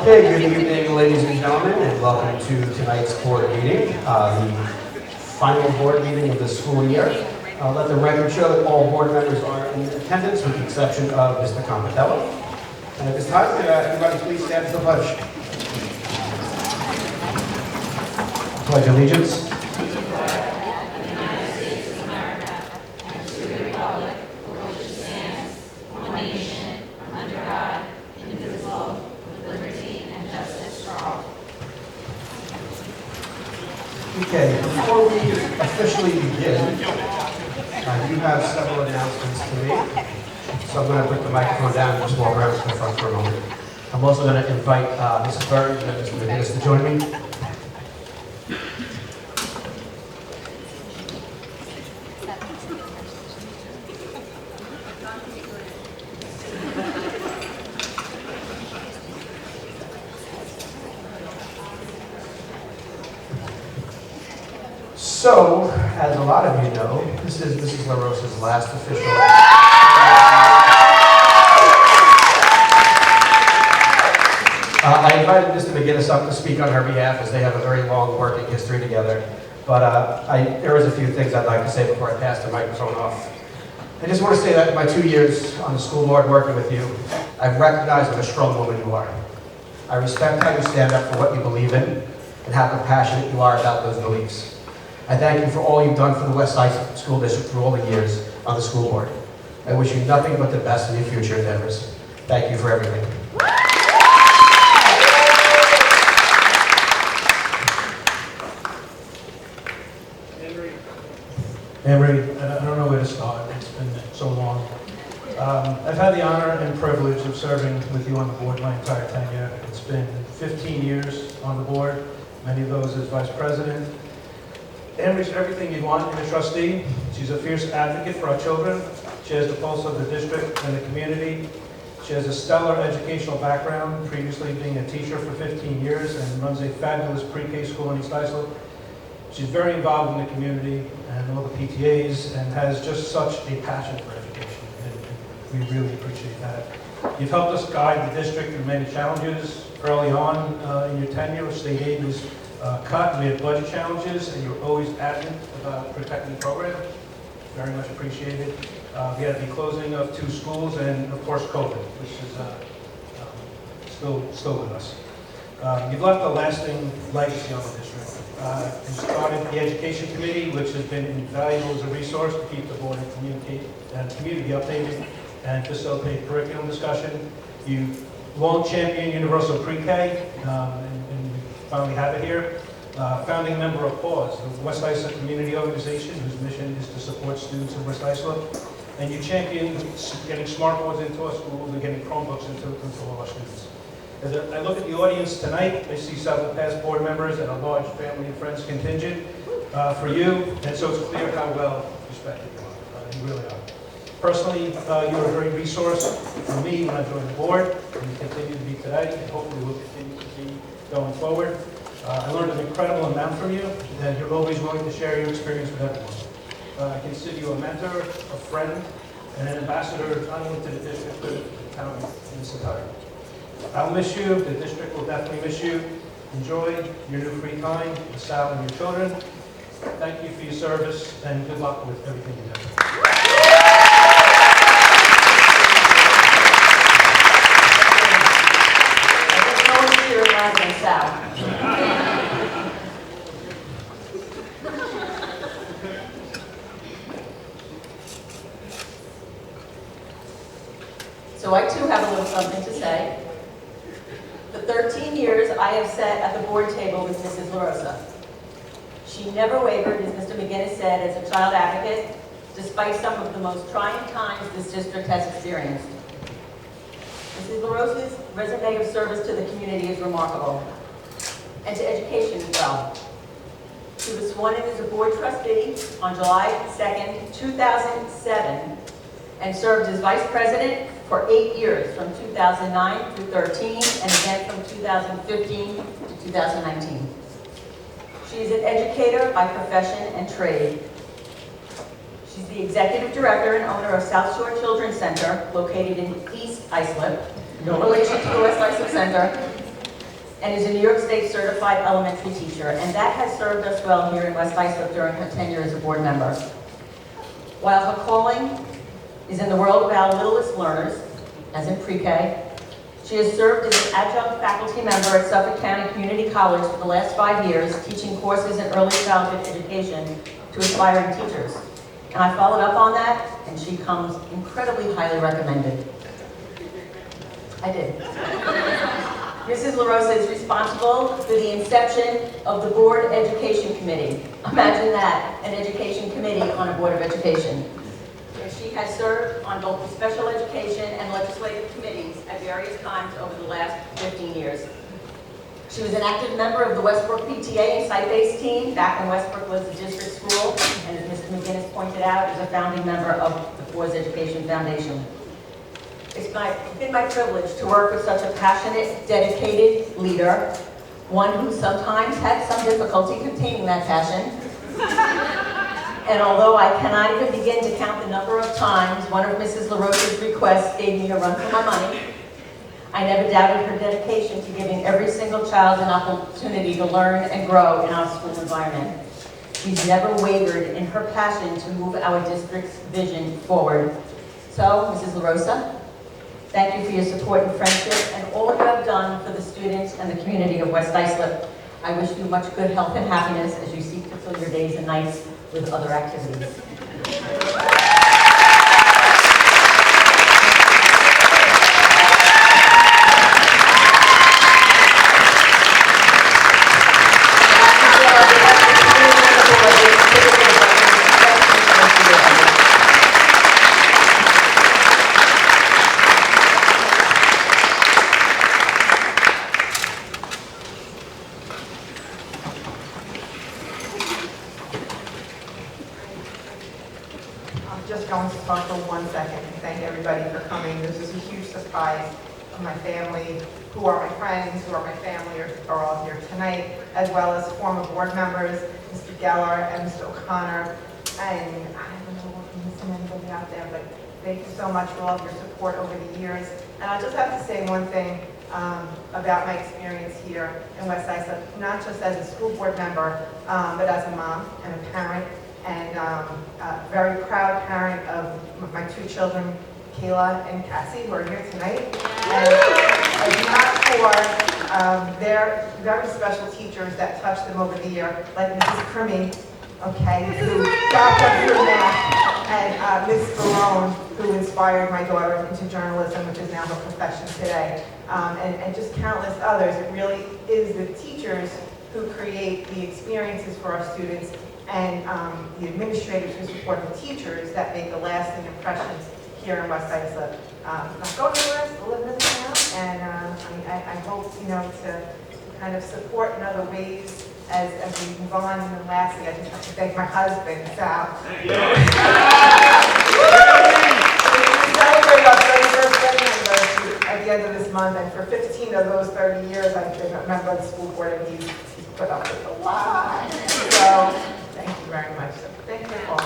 Okay, good evening, ladies and gentlemen, and welcome to tonight's board meeting, the final board meeting of the school year. Let the record show that all board members are in attendance, with the exception of Mr. Compatello. And at this time, could everybody please stand for the pledge? Pledge allegiance. Okay, before we officially begin, I do have several announcements to make, so I'm going to put the microphone down and just walk around to the front for a moment. I'm also going to invite Mrs. Burns and Mr. McGinnis to join me. So, as a lot of you know, this is Mrs. LaRosa's last official. I invited Mr. McGinnis up to speak on her behalf, as they have a very long working history together. But there is a few things I'd like to say before I pass the microphone off. I just want to say that in my 2 years on the school board working with you, I've recognized what a strong woman you are. I respect how you stand up for what you believe in and how compassionate you are about those beliefs. I thank you for all you've done for the West Islip School District through all the years on the school board. I wish you nothing but the best in your future endeavors. Thank you for everything. Anne-Marie, I don't know where to start. It's been so long. I've had the honor and privilege of serving with you on the board my entire tenure. It's been 15 years on the board, many of those as vice president. Anne-Marie's everything you'd want in a trustee. She's a fierce advocate for our children. She has the pulse of the district and the community. She has a stellar educational background, previously being a teacher for 15 years, and runs a fabulous pre-K school in East Islip. She's very involved in the community and all the PTAs, and has just such a passion for education, and we really appreciate that. You've helped us guide the district through many challenges early on in your tenure. State aid was cut, we had budget challenges, and you were always adamant about protecting the program. Very much appreciated. We had the closing of 2 schools, and of course COVID, which is still with us. You've left a lasting legacy on the district. You started the Education Committee, which has been invaluable as a resource to keep the board and community updated and facilitate curriculum discussion. You long championed universal pre-K, and we finally have it here. Founding member of PAWS, the West Islip community organization, whose mission is to support students in West Islip. And you championed getting smartboards into our schools and getting Chromebooks into all our students. As I look at the audience tonight, I see several past board members and a large family and friends contingent for you, and so it's clear how well respected you are. You really are. Personally, you're a great resource for me when I joined the board, and you continue to be today, and hopefully will continue to be going forward. I learned an incredible amount from you, and you're always willing to share your experience with everyone. I consider you a mentor, a friend, and an ambassador not only to the district, but to the town in its entirety. I'll miss you. The district will definitely miss you. Enjoy your new free time with Sal and your children. Thank you for your service, and good luck with everything you do. No one's here than Sal. So I too have a little something to say. The 13 years I have sat at the board table with Mrs. LaRosa. She never wavered, as Mr. McGinnis said, as a child advocate, despite some of the most trying times this district has experienced. Mrs. LaRosa's resume of service to the community is remarkable, and to education as well. She was sworn in as a board trustee on July 2nd, 2007, and served as vice president for 8 years, from 2009 through 13, and again from 2015 to 2019. She is an educator by profession and trade. She's the executive director and owner of South Shore Children's Center, located in East Islip, no relation to the West Islip Center. and is a New York State certified elementary teacher, and that has served us well here in West Islip during her tenure as a board member. While her calling is in the world of our littlest learners, as in pre-K, she has served as an adjunct faculty member at Suffolk County Community College for the last 5 years, teaching courses in early childhood education to aspiring teachers. And I followed up on that, and she comes incredibly highly recommended. I did. Mrs. LaRosa is responsible for the inception of the Board Education Committee. Imagine that, an education committee on a Board of Education. She has served on both the special education and legislative committees at various times over the last 15 years. She was an active member of the Westbrook PTA and site-based team back when Westbrook was a district school, and as Mr. McGinnis pointed out, is a founding member of the Boys Education Foundation. It's been my privilege to work with such a passionate, dedicated leader, one who sometimes had some difficulty containing that passion. And although I cannot even begin to count the number of times one of Mrs. LaRosa's requests gave me a run for my money, I never doubted her dedication to giving every single child an opportunity to learn and grow in our school environment. She's never wavered in her passion to move our district's vision forward. So, Mrs. LaRosa, thank you for your support and friendship and all you have done for the students and the community of West Islip. I wish you much good health and happiness as you seek to fill your days and nights with other activities. Just going to talk for 1 second and thank everybody for coming. This is a huge surprise of my family, who are my friends, who are my family, are all here tonight, as well as former board members, Mr. Geller and Mr. O'Connor. And I don't know if I'm missing anybody out there, but thank you so much for all of your support over the years. And I just have to say one thing about my experience here in West Islip, not just as a school board member, but as a mom and a parent, and a very proud parent of my 2 children, Kayla and Cassie, who are here tonight. And if not for their very special teachers that touched them over the year, like Mrs. Crimmy, okay, who got them through math, and Ms. Barone, who inspired my daughter into journalism, which is now her profession today, and just countless others. It really is the teachers who create the experiences for our students, and the administrators who support the teachers that make the lasting impressions here in West Islip. I'm going to live this out, and I hope, to kind of support in other ways as we move on. And then lastly, I just have to thank my husband, Sal. We celebrate our 31st wedding anniversary at the end of this month, and for 15 of those 30 years, I've been a member of the school board, and he's put up with a lot. So, thank you very much. Thank you all.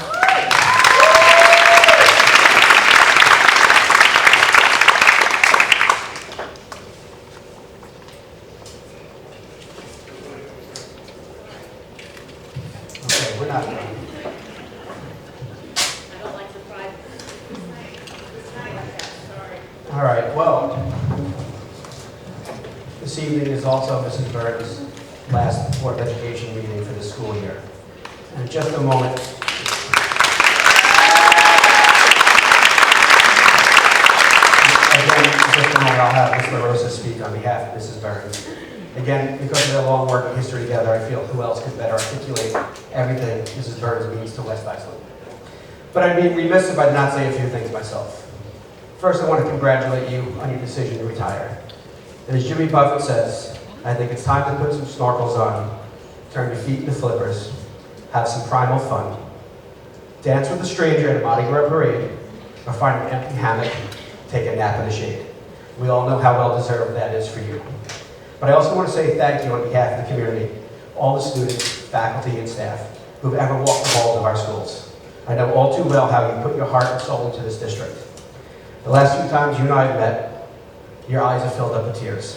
Okay, we're not done. I don't like surprises. All right, well, this evening is also Mrs. Burns' last Board of Education meeting for the school year. And in just a moment, I'll have Ms. LaRosa speak on behalf of Mrs. Burns. Again, because of their long working history together, I feel who else could better articulate everything Mrs. Burns means to West Islip. But I'd be remiss if I did not say a few things myself. First, I want to congratulate you on your decision to retire. And as Jimmy Buffett says, I think it's time to put some snorkels on, turn your feet into flippers, have some primal fun, dance with a stranger at a Mardi Gras parade, or find an empty hammock, take a nap in the shade. We all know how well deserved that is for you. But I also want to say thank you on behalf of the community, all the students, faculty, and staff who've ever walked the halls of our schools. I know all too well how you put your heart and soul into this district. The last few times you and I have met, your eyes have filled up with tears.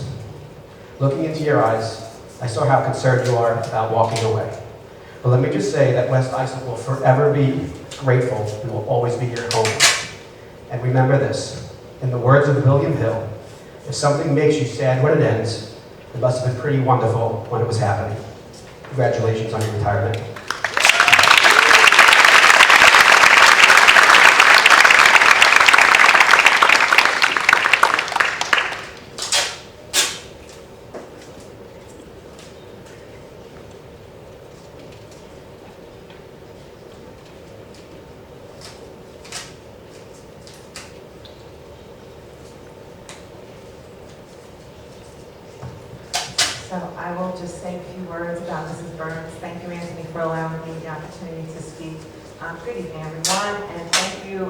Looking into your eyes, I saw how concerned you are about walking away. But let me just say that West Islip will forever be grateful and will always be your home. And remember this, in the words of William Hill, if something makes you sad when it ends, it must have been pretty wonderful when it was happening. Congratulations on your retirement. So I will just say a few words about Mrs. Burns. Thank you, Anthony, for allowing me the opportunity to speak. Good evening, everyone, and thank you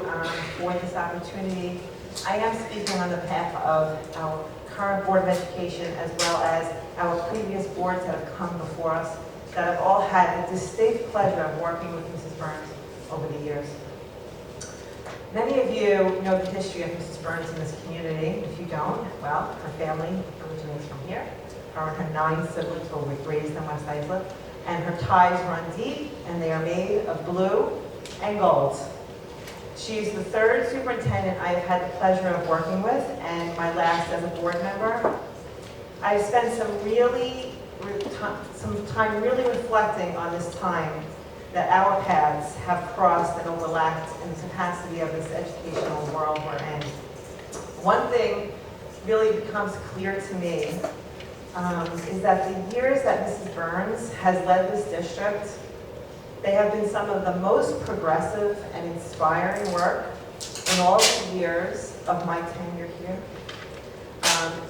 for this opportunity. I am speaking on behalf of our current Board of Education as well as our previous boards that have come before us that have all had the distinct pleasure of working with Mrs. Burns over the years. Many of you know the history of Mrs. Burns in this community. If you don't, well, her family originates from here. Her and her 9 siblings were raised in West Islip, and her ties run deep, and they are made of blue and gold. She's the 3rd superintendent I have had the pleasure of working with, and my last as a board member. I've spent some time really reflecting on this time that our paths have crossed and overlapped in the capacity of this educational world we're in. One thing really becomes clear to me is that the years that Mrs. Burns has led this district, they have been some of the most progressive and inspiring work in all the years of my tenure here.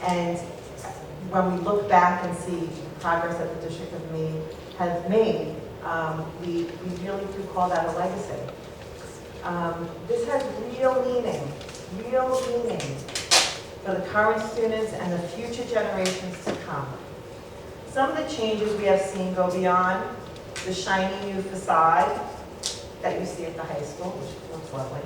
And when we look back and see progress that the district has made, we really do call that a legacy. This has real meaning for the current students and the future generations to come. Some of the changes we have seen go beyond the shiny new facade that you see at the high school, which looks lovely,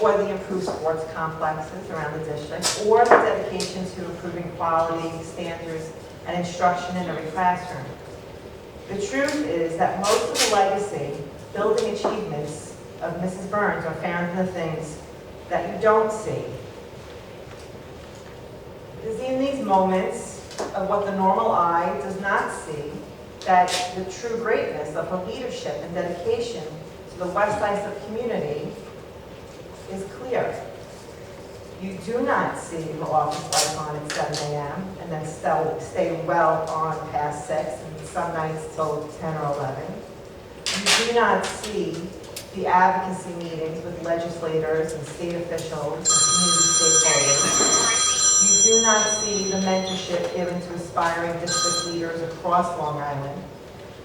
or the improved sports complexes around the district, or the dedication to improving quality standards and instruction in every classroom. The truth is that most of the legacy building achievements of Mrs. Burns are found in the things that you don't see. It is in these moments of what the normal eye does not see that the true greatness of her leadership and dedication to the West Islip community is clear. You do not see her office lights on at 7 a.m. and then stay well on past 6 and some nights till 10 or 11. You do not see the advocacy meetings with legislators and state officials and community stakeholders. You do not see the mentorship given to aspiring district leaders across Long Island.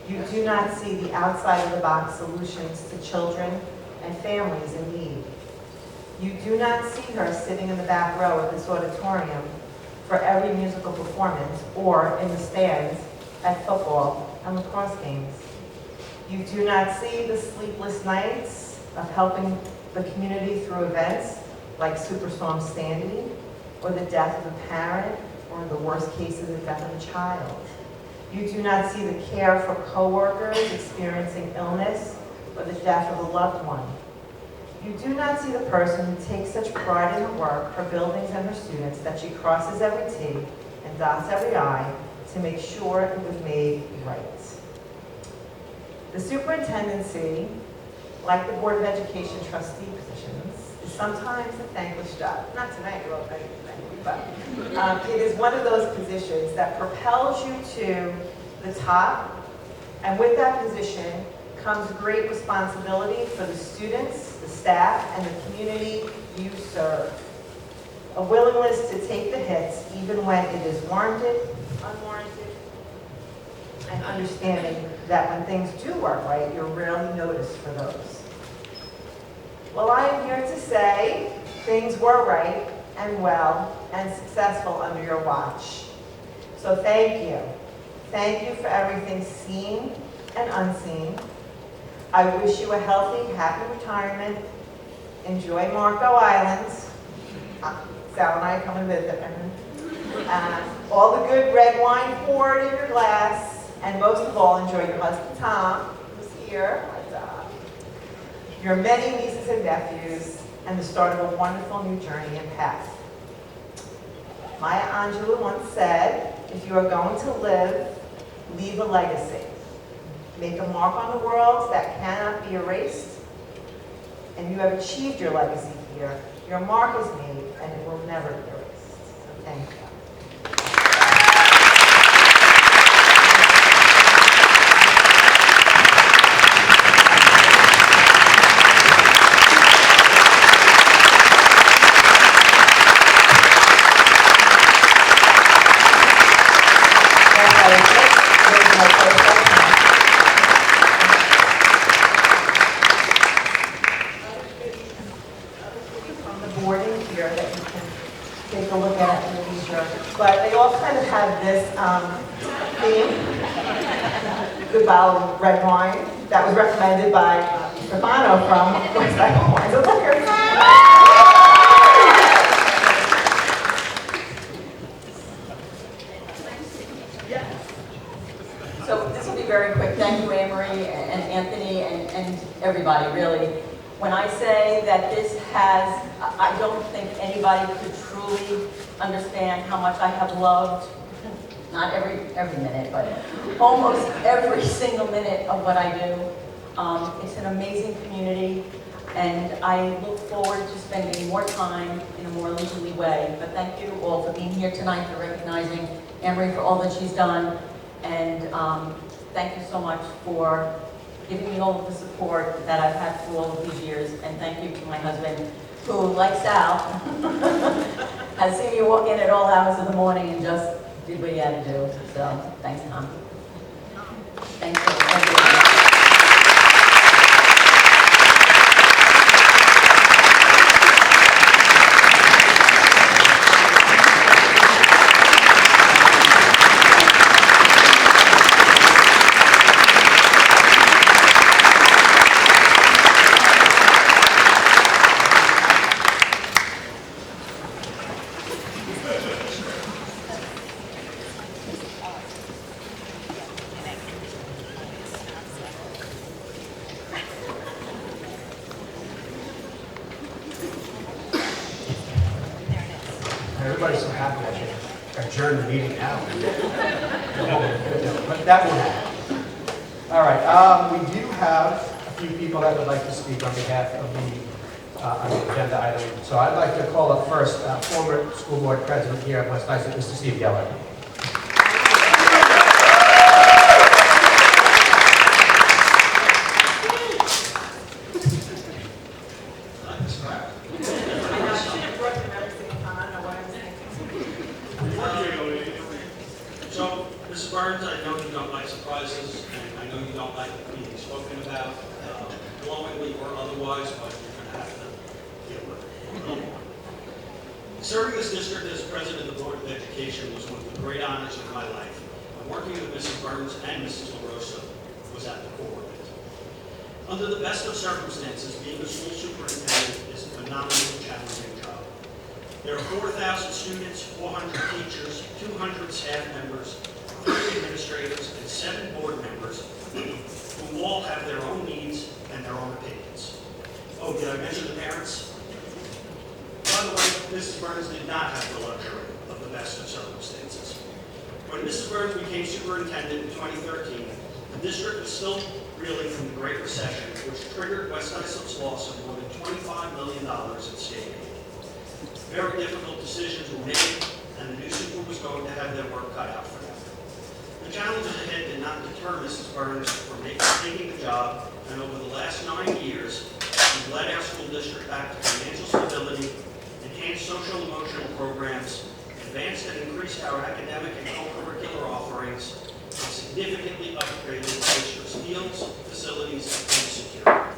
You do not see the outside-of-the-box solutions to children and families in need. You do not see her sitting in the back row of this auditorium for every musical performance or in the stands at football and lacrosse games. You do not see the sleepless nights of helping the community through events like Superstorm Sandy, or the death of a parent, or in the worst cases, the death of a child. You do not see the care for coworkers experiencing illness, or the death of a loved one. You do not see the person who takes such pride in her work, her buildings, and her students that she crosses every T and dots every I to make sure it was made right. The superintendency, like the Board of Education trustee positions, is sometimes a thankless job. Not tonight, you're all very thankful, but it is one of those positions that propels you to the top, and with that position comes great responsibility for the students, the staff, and the community you serve. A willingness to take the hits even when it is warranted, unwarranted, and understanding that when things do work right, you're rarely noticed for those. Well, I am here to say things were right and well and successful under your watch. So thank you. Thank you for everything seen and unseen. I wish you a healthy, happy retirement. Enjoy Marco Island. Sal and I come and visit. All the good red wine poured in your glass, and most of all, enjoy your husband Tom, who's here, your many nieces and nephews, and the start of a wonderful new journey and path. Maya Angelou once said, if you are going to live, leave a legacy. Make a mark on the world that cannot be erased, and you have achieved your legacy here. Your mark is made, and it will never be erased. So thank you. But they all kind of have this theme, Goodbye Red Wine, that was recommended by Stefano from Untitled Wines and Liquors. So this will be very quick. Thank you, Anne-Marie and Anthony and everybody, really. When I say that this has, I don't think anybody could truly understand how much I have loved, not every minute, but almost every single minute of what I do. It's an amazing community, and I look forward to spending more time in a more leisurely way. But thank you all for being here tonight, for recognizing Anne-Marie for all that she's done, and thank you so much for giving me all of the support that I've had through all of these years, and thank you to my husband, who, like Sal, has seen me walk in at all hours of the morning and just did what he had to do. So, thanks, Tom. Thanks, everyone. Everybody's so happy I should adjourn the meeting now. But that won't happen. All right, we do have a few people that would like to speak on behalf of the agenda item. So I'd like to call up first former school board president here at West Islip, Mr. Steve Geller. I know you don't like surprises, and I know you don't like being spoken about, glowingly or otherwise, but you're going to have to deal with it. Serving this district as president of the Board of Education was one of the great honors of my life, and working with Mrs. Burns and Mrs. LaRosa was at the core of it. Under the best of circumstances, being a school superintendent is a phenomenally challenging job. There are 4,000 students, 400 teachers, 200 staff members, 3 administrators, and 7 board members who all have their own needs and their own opinions. Oh, did I mention the parents? By the way, Mrs. Burns did not have the luxury of the best of circumstances. When Mrs. Burns became superintendent in 2013, the district was still reeling from the Great Recession, which triggered West Islip's loss of more than $25 million in state aid. Very difficult decisions were made, and the new super was going to have their work cut out for them. The challenges ahead did not deter Mrs. Burns from taking the job, and over the last 9 years, we've led our school district back to financial stability, enhanced social emotional programs, advanced and increased our academic and co-curricular offerings, and significantly upgraded the district's fields, facilities, and security.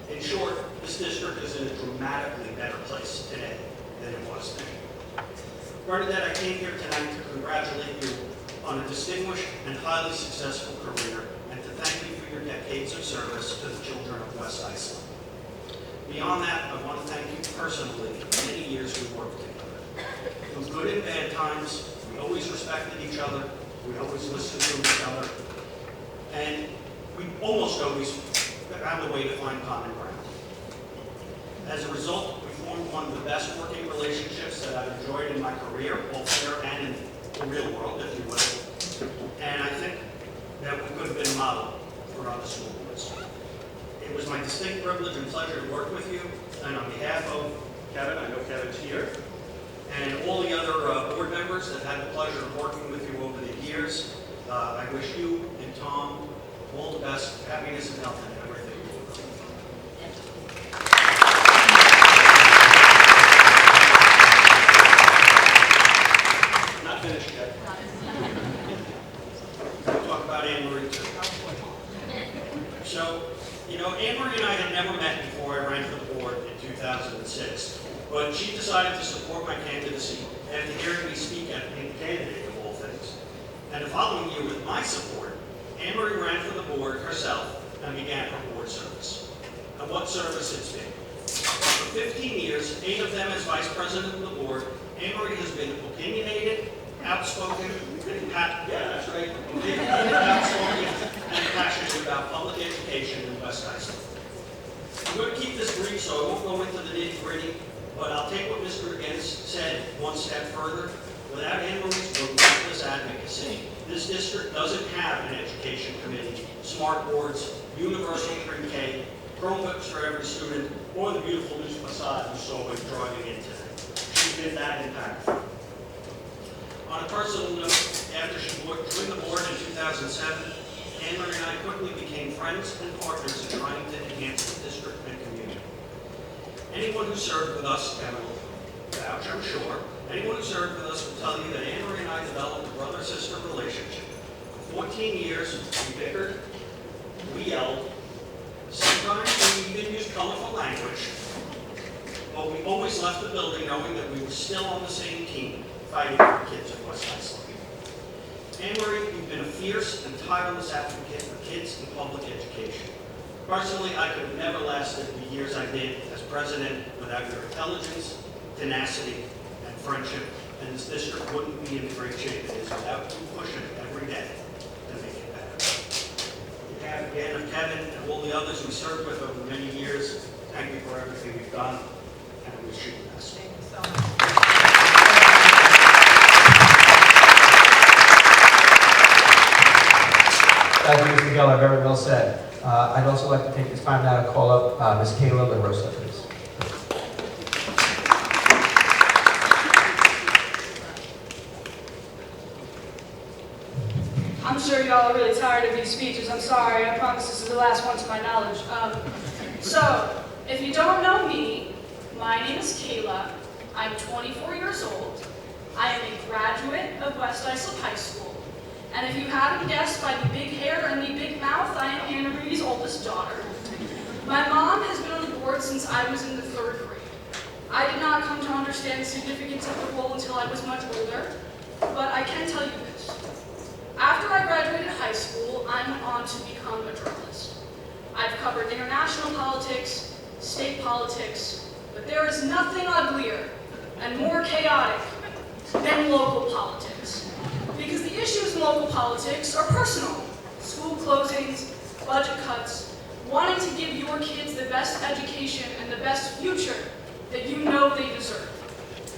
In short, this district is in a dramatically better place today than it was then. Bernadette, I came here tonight to congratulate you on a distinguished and highly successful career, and to thank you for your decades of service to the children of West Islip. Beyond that, I want to thank you personally for the many years we worked together. Through good and bad times, we always respected each other, we always listened to each other, and we almost always found a way to find common ground. As a result, we formed one of the best working relationships that I've enjoyed in my career, both here and in the real world, if you will. And I think that we could have been a model for other school boards. It was my distinct privilege and pleasure to work with you, and on behalf of Kevin, I know Kevin's here, and all the other board members that had the pleasure of working with you over the years, I wish you and Tom all the best, happiness and health in everything you do. Not finished yet. We'll talk about Anne Marie too. So, you know, Anne Marie and I had never met before I ran for the board in 2006, but she decided to support my candidacy after hearing me speak at being candidate of all things. And the following year, with my support, Anne Marie ran for the board herself and began her board service. And what service it's been. For 15 years, 8 of them as vice president of the board, Anne Marie has been opinionated, outspoken, and outspoken and passionate about public education in West Islip. I'm going to keep this brief, so I won't go into the nitty-gritty, but I'll take what Mr. McGinnis said one step further. Without Anne Marie's relentless advocacy, this district doesn't have an education committee, smart boards, universal pre-K, Chromebooks for every student, or the beautiful new facade you saw when driving in today. She's been that impactful. On a personal note, after she joined the board in 2007, Anne Marie and I quickly became friends and partners in trying to enhance the district and community. Anyone who served with us, Kevin will vouch, I'm sure, anyone who served with us will tell you that Anne Marie and I developed a brother-sister relationship. For 14 years, we bickered, we yelled, sometimes we even used colorful language, but we always left the building knowing that we were still on the same team, fighting for kids at West Islip. Anne Marie, you've been a fierce and tireless advocate for kids in public education. Personally, I could have never lasted the years I did as president without your intelligence, tenacity, and friendship, and this district wouldn't be in the great shape it is without you pushing every day to make it better. On behalf again of Kevin and all the others we served with over many years, thank you for everything you've done, and I wish you the best. Thank you so much. Thank you, Mr. Geller, very well said. I'd also like to take this time now to call up Ms. Kayla LaRosa, please. I'm sure y'all are really tired of these speeches. I'm sorry. I promise this is the last one to my knowledge. So, if you don't know me, my name is Kayla. I'm 24 years old. I am a graduate of West Islip High School. And if you haven't guessed by the big hair and the big mouth, I am Anna Marie's oldest daughter. My mom has been on the board since I was in the 3rd grade. I did not come to understand the significance of the role until I was much older, but I can tell you this. After I graduated high school, I'm on to become a journalist. I've covered international politics, state politics, but there is nothing uglier and more chaotic than local politics. Because the issues in local politics are personal. School closings, budget cuts, wanting to give your kids the best education and the best future that you know they deserve.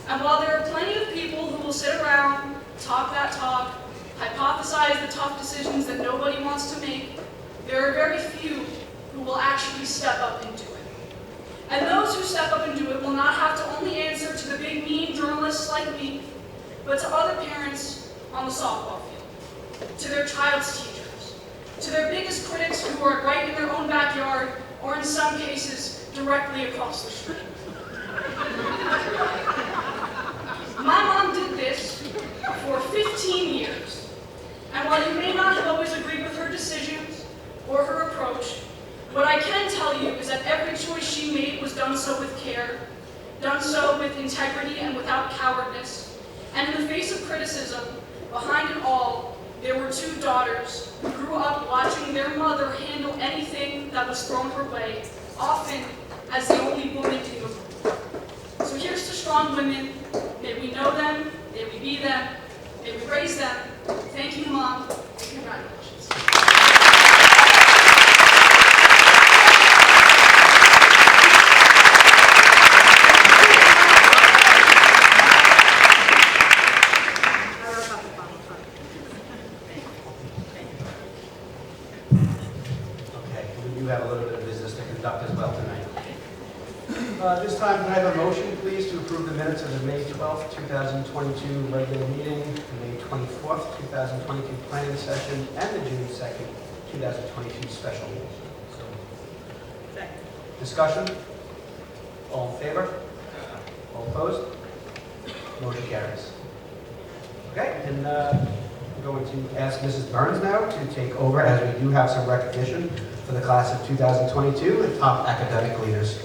And while there are plenty of people who will sit around, talk that talk, hypothesize the tough decisions that nobody wants to make, there are very few who will actually step up and do it. And those who step up and do it will not have to only answer to the big mean journalists like me, but to other parents on the softball field, to their child's teachers, to their biggest critics who are right in their own backyard, or in some cases, directly across the street. My mom did this for 15 years, and while you may not have always agreed with her decisions or her approach, what I can tell you is that every choice she made was done so with care, done so with integrity and without cowardness, and in the face of criticism, behind it all, there were 2 daughters who grew up watching their mother handle anything that was thrown her way, often as the only woman in the room. So here's to strong women. May we know them be them, may we raise them. Thank you, Mom, and congratulations. Okay, we do have a little bit of business to conduct as well tonight. This time, can I have a motion, please, to approve the minutes of the May 12th, 2022 regular meeting, the May 24th, 2022 planning session, and the June 2nd, 2022 special meeting? Second. Discussion? All in favor? All opposed? Motion carries. Okay, and I'm going to ask Mrs. Burns now to take over, as we do have some recognition for the class of 2022 and top academic leaders.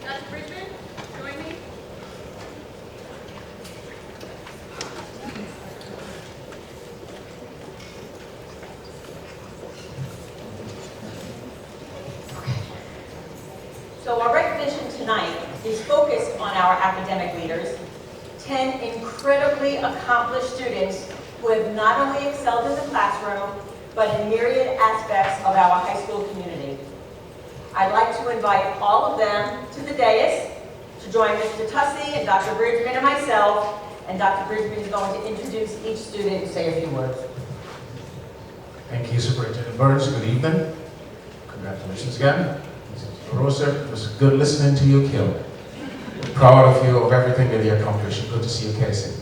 Dr. Bridgman, join me. So our recognition tonight is focused on our academic leaders, 10 incredibly accomplished students who have not only excelled in the classroom, but in myriad aspects of our high school community. I'd like to invite all of them to the dais to join Mr. Tussey and Dr. Bridgman and myself, and Dr. Bridgman is going to introduce each student and say a few words. Thank you, Superintendent Burns. Good evening. Congratulations again. Mrs. Rosa, it was good listening to you, Kim. Proud of you, of everything that you accomplished. Good to see you, Casey.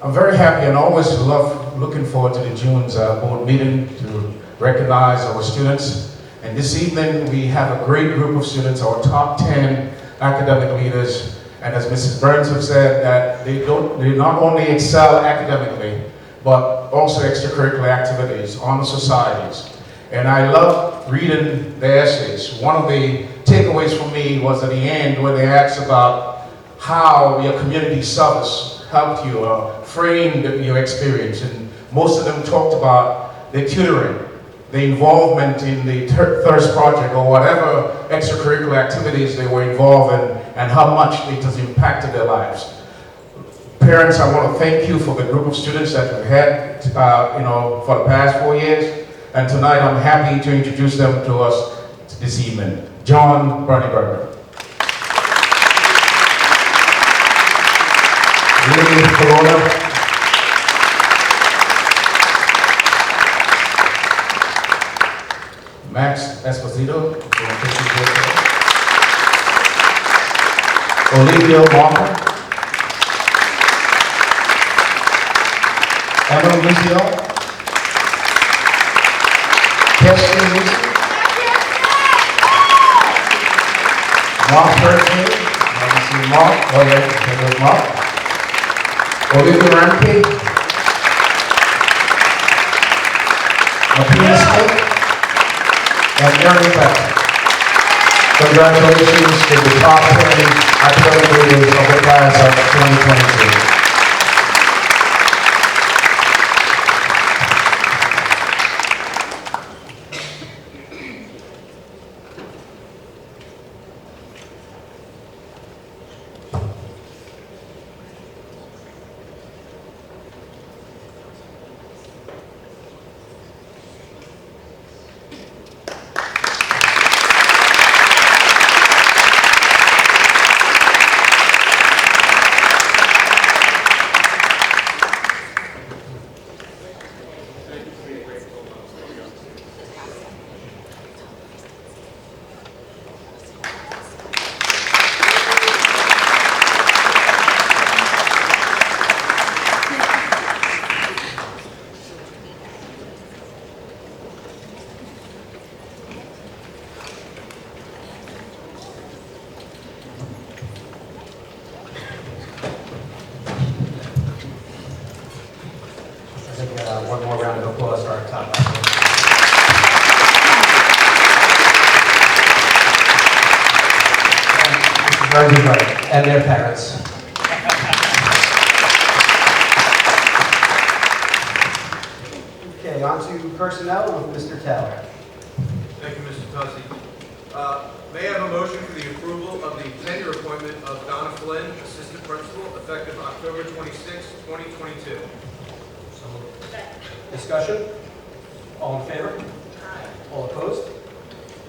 I'm very happy and always looking forward to the June's board meeting to recognize our students. And this evening, we have a great group of students, our top 10 academic leaders. And as Mrs. Burns have said, that they not only excel academically, but also extracurricular activities, honor societies. And I love reading their essays. One of the takeaways for me was at the end where they asked about how your community service helped you frame your experience. And most of them talked about the tutoring, the involvement in the Thirst Project or whatever extracurricular activities they were involved in and how much it has impacted their lives. Parents, I want to thank you for the group of students that we've had for the past 4 years. And tonight I'm happy to introduce them to us this evening. John Bernieberger. Lily Corona. Max Esposito. Olivia Walker. Emma Lucio. Keston Lucy. Mark Perkins. I can see Mark. Oh yeah, there goes Mark. Olivia Ramke. Martina Smith. And Aaron Beck. Congratulations to the top 10 academic leaders of the class of 2022. One more round of applause for our top and their parents. Okay, on to personnel with Mr. Taylor. Thank you, Mr. Tussey. May I have a motion for the approval of the tenure appointment of Donna Flynn, Assistant Principal, effective October 26, 2022? Discussion? All in favor? All opposed?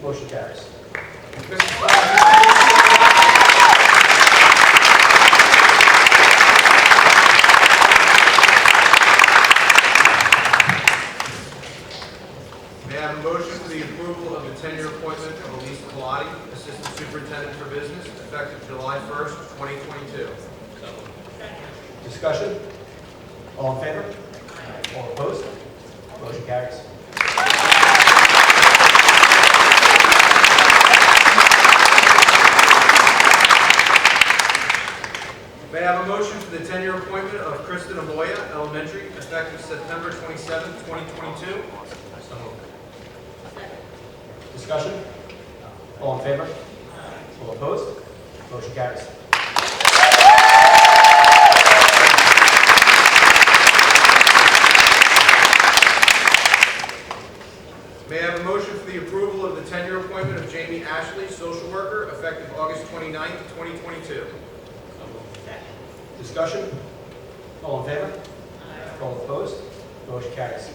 Motion carries. May I have a motion for the approval of the tenure appointment of Elise Pilati, Assistant Superintendent for Business, effective July 1st, 2022? Discussion? All in favor? All opposed? Motion carries. May I have a motion for the tenure appointment of Kristen Amoya, Elementary, effective September 27, 2022? Discussion? All in favor? All opposed? Motion carries. May I have a motion for the approval of the tenure appointment of Jamie Ashley, Social Worker, effective August 29, 2022? Discussion? All in favor? All opposed? Motion carries.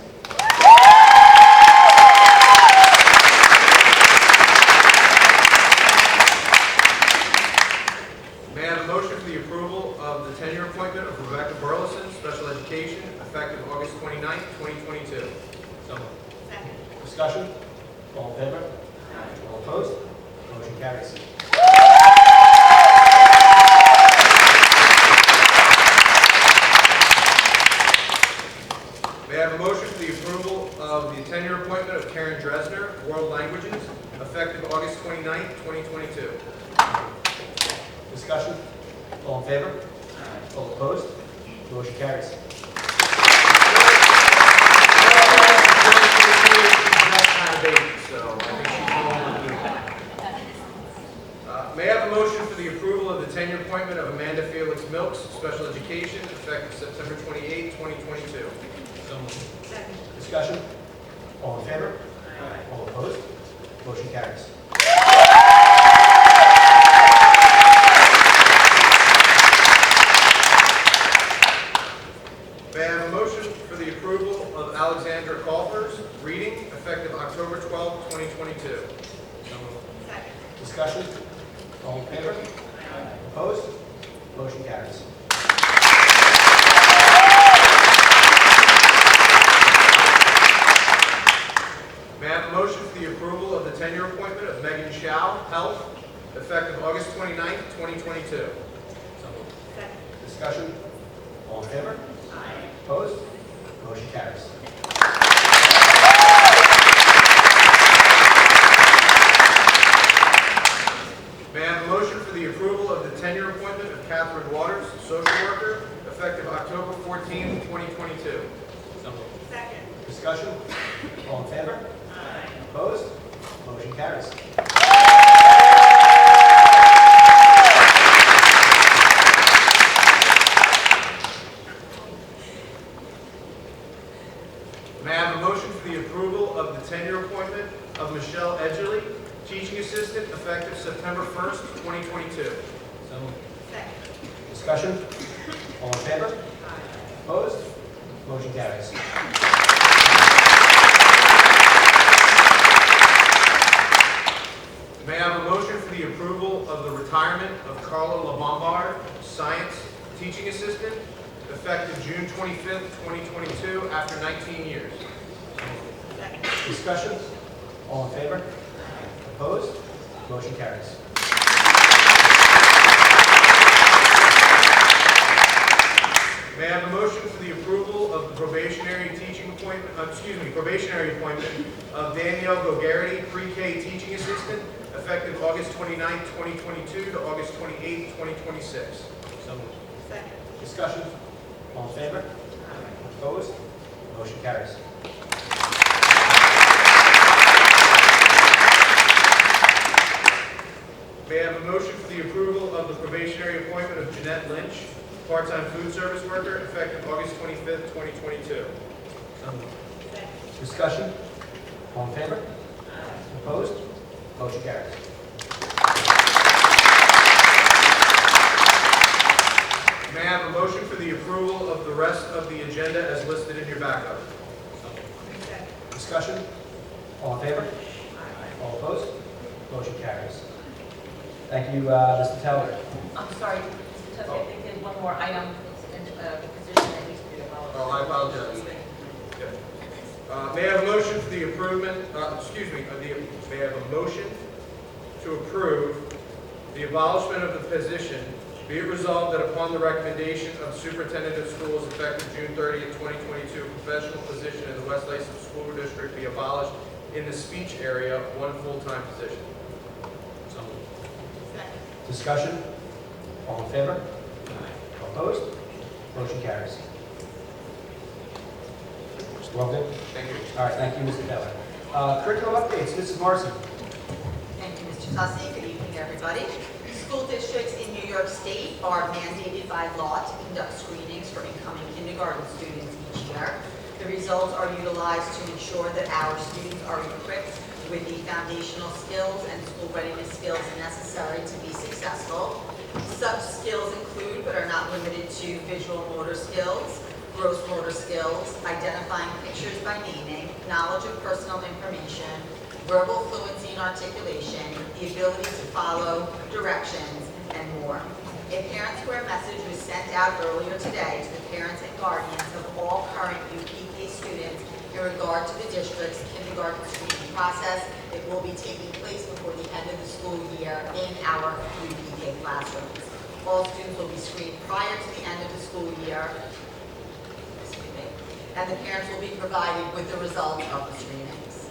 May I have a motion for the approval of the tenure appointment of Rebecca Burleson, Special Education, effective August 29, 2022? Discussion? All in favor? All opposed? Motion carries. May I have a motion for the approval of the tenure appointment of Karen Dresner, World Languages, effective August 29, 2022? Discussion? All in favor? All opposed? Motion carries. May I have a motion for the approval of the tenure appointment of Amanda Felix Milks, Special Education, effective September 28, 2022? Discussion? All in favor? All opposed? Motion carries. May I have a motion for the approval of Alexandra Coffers, Reading, effective October 12, 2022? Discussion? All in favor? Opposed? Motion carries. May I have a motion for the approval of the tenure appointment of Megan Shao, Health, effective August 29, 2022? Discussion? All in favor? Opposed? Motion carries. May I have a motion for the approval of the tenure appointment of Catherine Waters, Social Worker, effective October 14, 2022? Discussion? All in favor? Opposed? Motion carries. May I have a motion for the approval of the tenure appointment of Michelle Edgerly, Teaching Assistant, effective September 1st, 2022? Discussion? All in favor? Opposed? Motion carries. May I have a motion for the approval of the retirement of Carla LaBombard, Science Teaching Assistant, effective June 25th, 2022, after 19 years? Discussion? All in favor? Opposed? Motion carries. May I have a motion for the approval of the probationary appointment of Danielle Gogarity, Pre-K Teaching Assistant, effective August 29, 2022 to August 28, 2026? Discussion? All in favor? Opposed? Motion carries. May I have a motion for the approval of the probationary appointment of Jeanette Lynch, part-time food service worker, effective August 25th, 2022? Discussion? All in favor? Opposed? Motion carries. rest of the agenda as listed in your backup. Discussion? All in favor? All opposed? Motion carries. Thank you, Mr. Teller. I'm sorry, Mr. Tucker, I think there's one more item in the position that needs to be abolished. Oh, I apologize. May I have a motion for the improvement, may I have a motion to approve the abolishment of the position? Be it resolved that upon the recommendation of the superintendent of schools effective June 30th, 2022, a professional position in the West Islip School District be abolished in the speech area, one full-time position. Discussion? All in favor? All opposed? Motion carries. Mr. Weldon? Thank you. All right, thank you, Mr. Teller. Curriculum updates, Mrs. Marcy. Thank you, Mr. Tussey. Good evening, everybody. School districts in New York State are mandated by law to conduct screenings for incoming kindergarten students each year. The results are utilized to ensure that our students are equipped with the foundational skills and school readiness skills necessary to be successful. Such skills include, but are not limited to, visual motor skills, gross motor skills, identifying pictures by naming, knowledge of personal information, verbal fluency and articulation, the ability to follow directions, and more. A Parent Square message was sent out earlier today to the parents and guardians of all current UPK students in regard to the district's kindergarten screening process. It will be taking place before the end of the school year in our UPK classrooms. All students will be screened prior to the end of the school year, and the parents will be provided with the results of the screenings.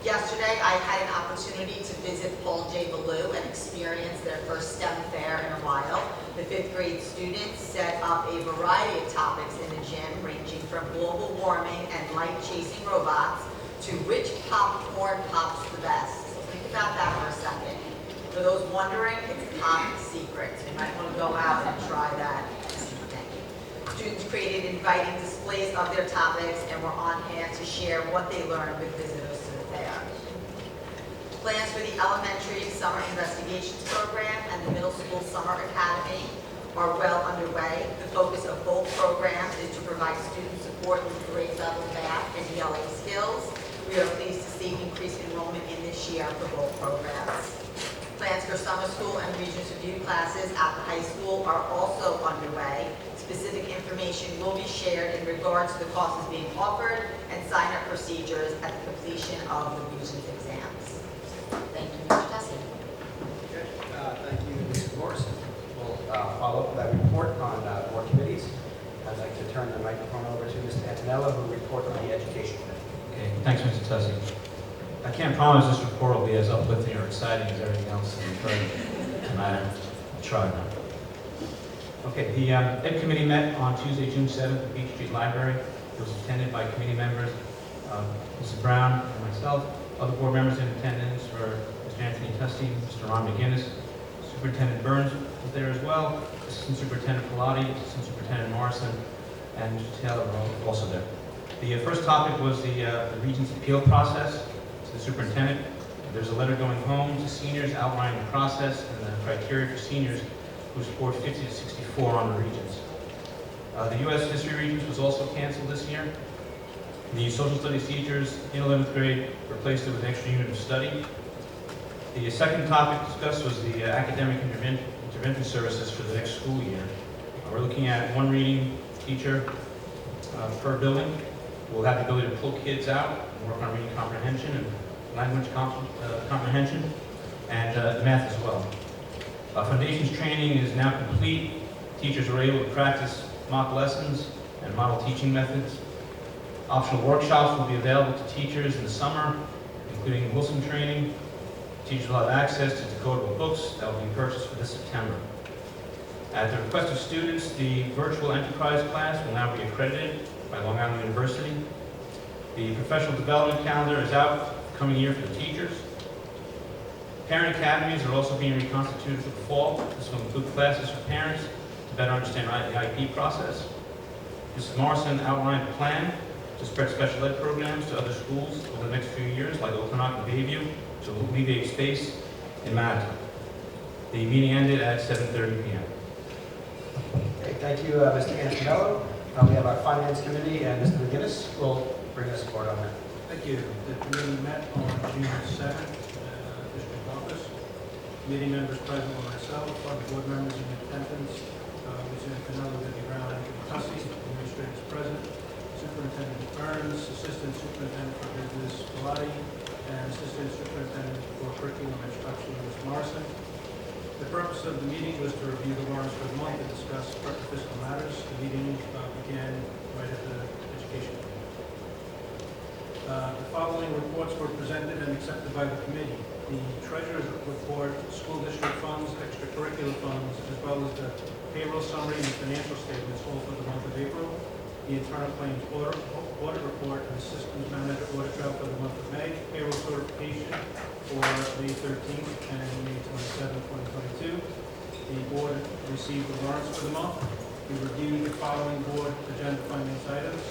Yesterday, I had an opportunity to visit Paul J. Ballou and experience their first STEM fair in a while. The 5th grade students set up a variety of topics in the gym, ranging from global warming and light-chasing robots to which popcorn pops the best. So think about that for a second. For those wondering, it's a top secret. So you might want to go out and try that. Students created inviting displays of their topics and were on hand to share what they learned with visitors to the fair. Plans for the elementary summer investigations program and the middle school summer academy are well underway. The focus of both programs is to provide student support with grade level math and ELA skills. We are pleased to see increased enrollment in this year for both programs. Plans for summer school and Regents Review classes at the high school are also underway. Specific information will be shared in regards to the courses being offered and sign-up procedures at the completion of the Regents exams. Thank you, Mr. Tussey. Okay, thank you, Mrs. Morrison. We'll follow up with that report on board committees. I'd like to turn the microphone over to Mr. Antonello, who will report on the education committee. Okay, thanks, Mr. Tussey. I can't promise this report will be as uplifting or exciting as everything else that we've heard tonight. I'll try now. Okay, the Ed Committee met on Tuesday, June 7th at Beach Street Library. It was attended by committee members, Mrs. Brown and myself. Other board members in attendance were Mr. Anthony Tussey, Mr. Ron McGinnis, Superintendent Burns was there as well, Assistant Superintendent Pilati, Assistant Superintendent Morrison, and Mr. Taylor were also there. The first topic was the Regents' appeal process to the superintendent. There's a letter going home to seniors outlining the process and the criteria for seniors who scored 50 to 64 on the Regents. The U.S. History Regents was also canceled this year. The social studies teachers in 11th grade replaced it with an extra unit of study. The second topic discussed was the academic intervention services for the next school year. We're looking at one reading teacher per building. We'll have the ability to pull kids out and work on reading comprehension and language comprehension and math as well. Foundations training is now complete. Teachers are able to practice mock lessons and model teaching methods. Optional workshops will be available to teachers in the summer, including Wilson training. Teachers will have access to decodable books that will be purchased for this September. At the request of students, the virtual enterprise class will now be accredited by Long Island University. The professional development calendar is out the coming year for the teachers. Parent academies are also being reconstituted for the fall. This will include classes for parents to better understand the IEP process. Mrs. Morrison outlined a plan to spread special ed programs to other schools over the next few years, like Oakland and Bayview, to alleviate space in Manhattan. The meeting ended at 7:30 p.m. Okay, thank you, Mr. Antonello. We have our Finance Committee, and Mr. McGinnis will bring us forward on that. Thank you. The committee met on June 7th, district office. Committee members present were myself, other board members in attendance, Lieutenant Canelo, Vicky Brown, and Tussie, administrators present, Superintendent Burns, Assistant Superintendent for Business Pilati, and Assistant Superintendent for Curriculum Instruction, Ms. Morrison. The purpose of the meeting was to review the warrants for the month and discuss certain fiscal matters. The meeting began right at the education committee. The following reports were presented and accepted by the committee. The treasurer's report, school district funds, extracurricular funds, as well as the payroll summary and financial statements all for the month of April. The internal claims audit report and the systems manager audit trail for the month of May. Payroll certification for May 13th and May 27th, 2022. The board received the warrants for the month. We reviewed the following board agenda finance items.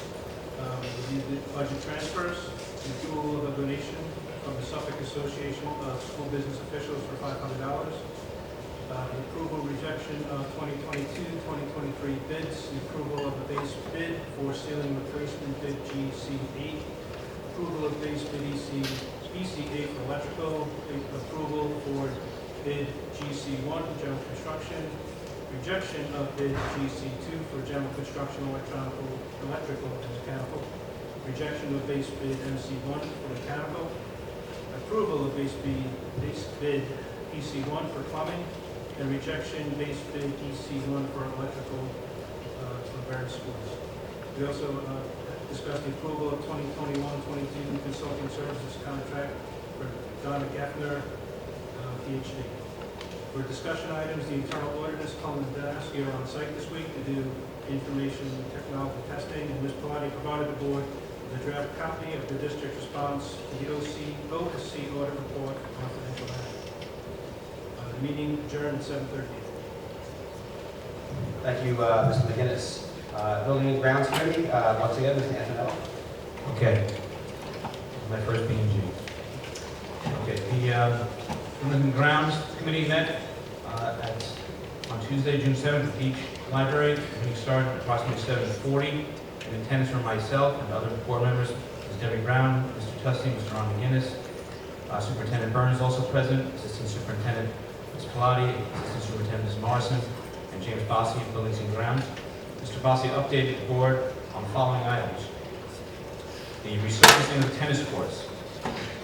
We reviewed the budget transfers, the approval of a donation from the Suffolk Association of School Business Officials for $500. The approval rejection of 2022-2023 bids, the approval of the base bid for ceiling replacement bid GC8, approval of base bid EC8 for electrical, approval for bid GC1 for general construction, rejection of bid GC2 for general construction, electrical, and mechanical, rejection of base bid MC1 for mechanical, approval of base bid EC1 for plumbing, and rejection base bid EC1 for electrical for various schools. We also discussed the approval of 2021-22 consulting services contract for Donna Gaffner, PhD. For discussion items, the internal auditors, Cullen and Danaski, are on site this week to do information technology testing, and Ms. Pilati provided the board with a draft copy of the district's response to the OSC audit report for confidential matter. The meeting adjourned at 7:30. Thank you, Mr. McGinnis. Building and Grounds Committee, once again, Mr. Antonello. Okay. My first B&G. Okay, the Building and Grounds Committee met on Tuesday, June 7th, at Beach Library. The meeting started at approximately 7:40. In attendance were myself and other board members, Ms. Debbie Brown, Mr. Tussie, Mr. Ron McGinnis. Superintendent Burns is also present, Assistant Superintendent Ms. Pilati, Assistant Superintendent Ms. Morrison, and James Bossi of Buildings and Grounds. Mr. Bossi updated the board on the following items: the resurfacing of tennis courts,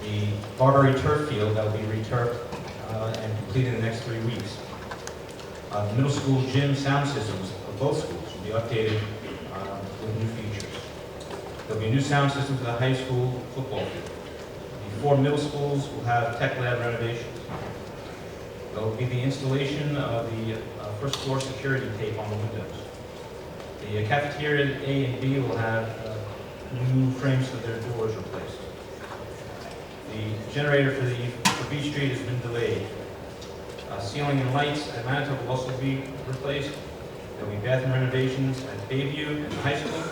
the Barbary turf field that will be returfed and completed in the next 3 weeks. The middle school gym sound systems of both schools will be updated with new features. There will be a new sound system for the high school football field. The 4 middle schools will have tech lab renovations. There will be the installation of the first floor security tape on the windows. The cafeteria A and B will have new frames for their doors replaced. The generator for Beach Street has been delayed. Ceiling and lights at Manitoba will also be replaced. There will be bathroom renovations at Bayview and high school.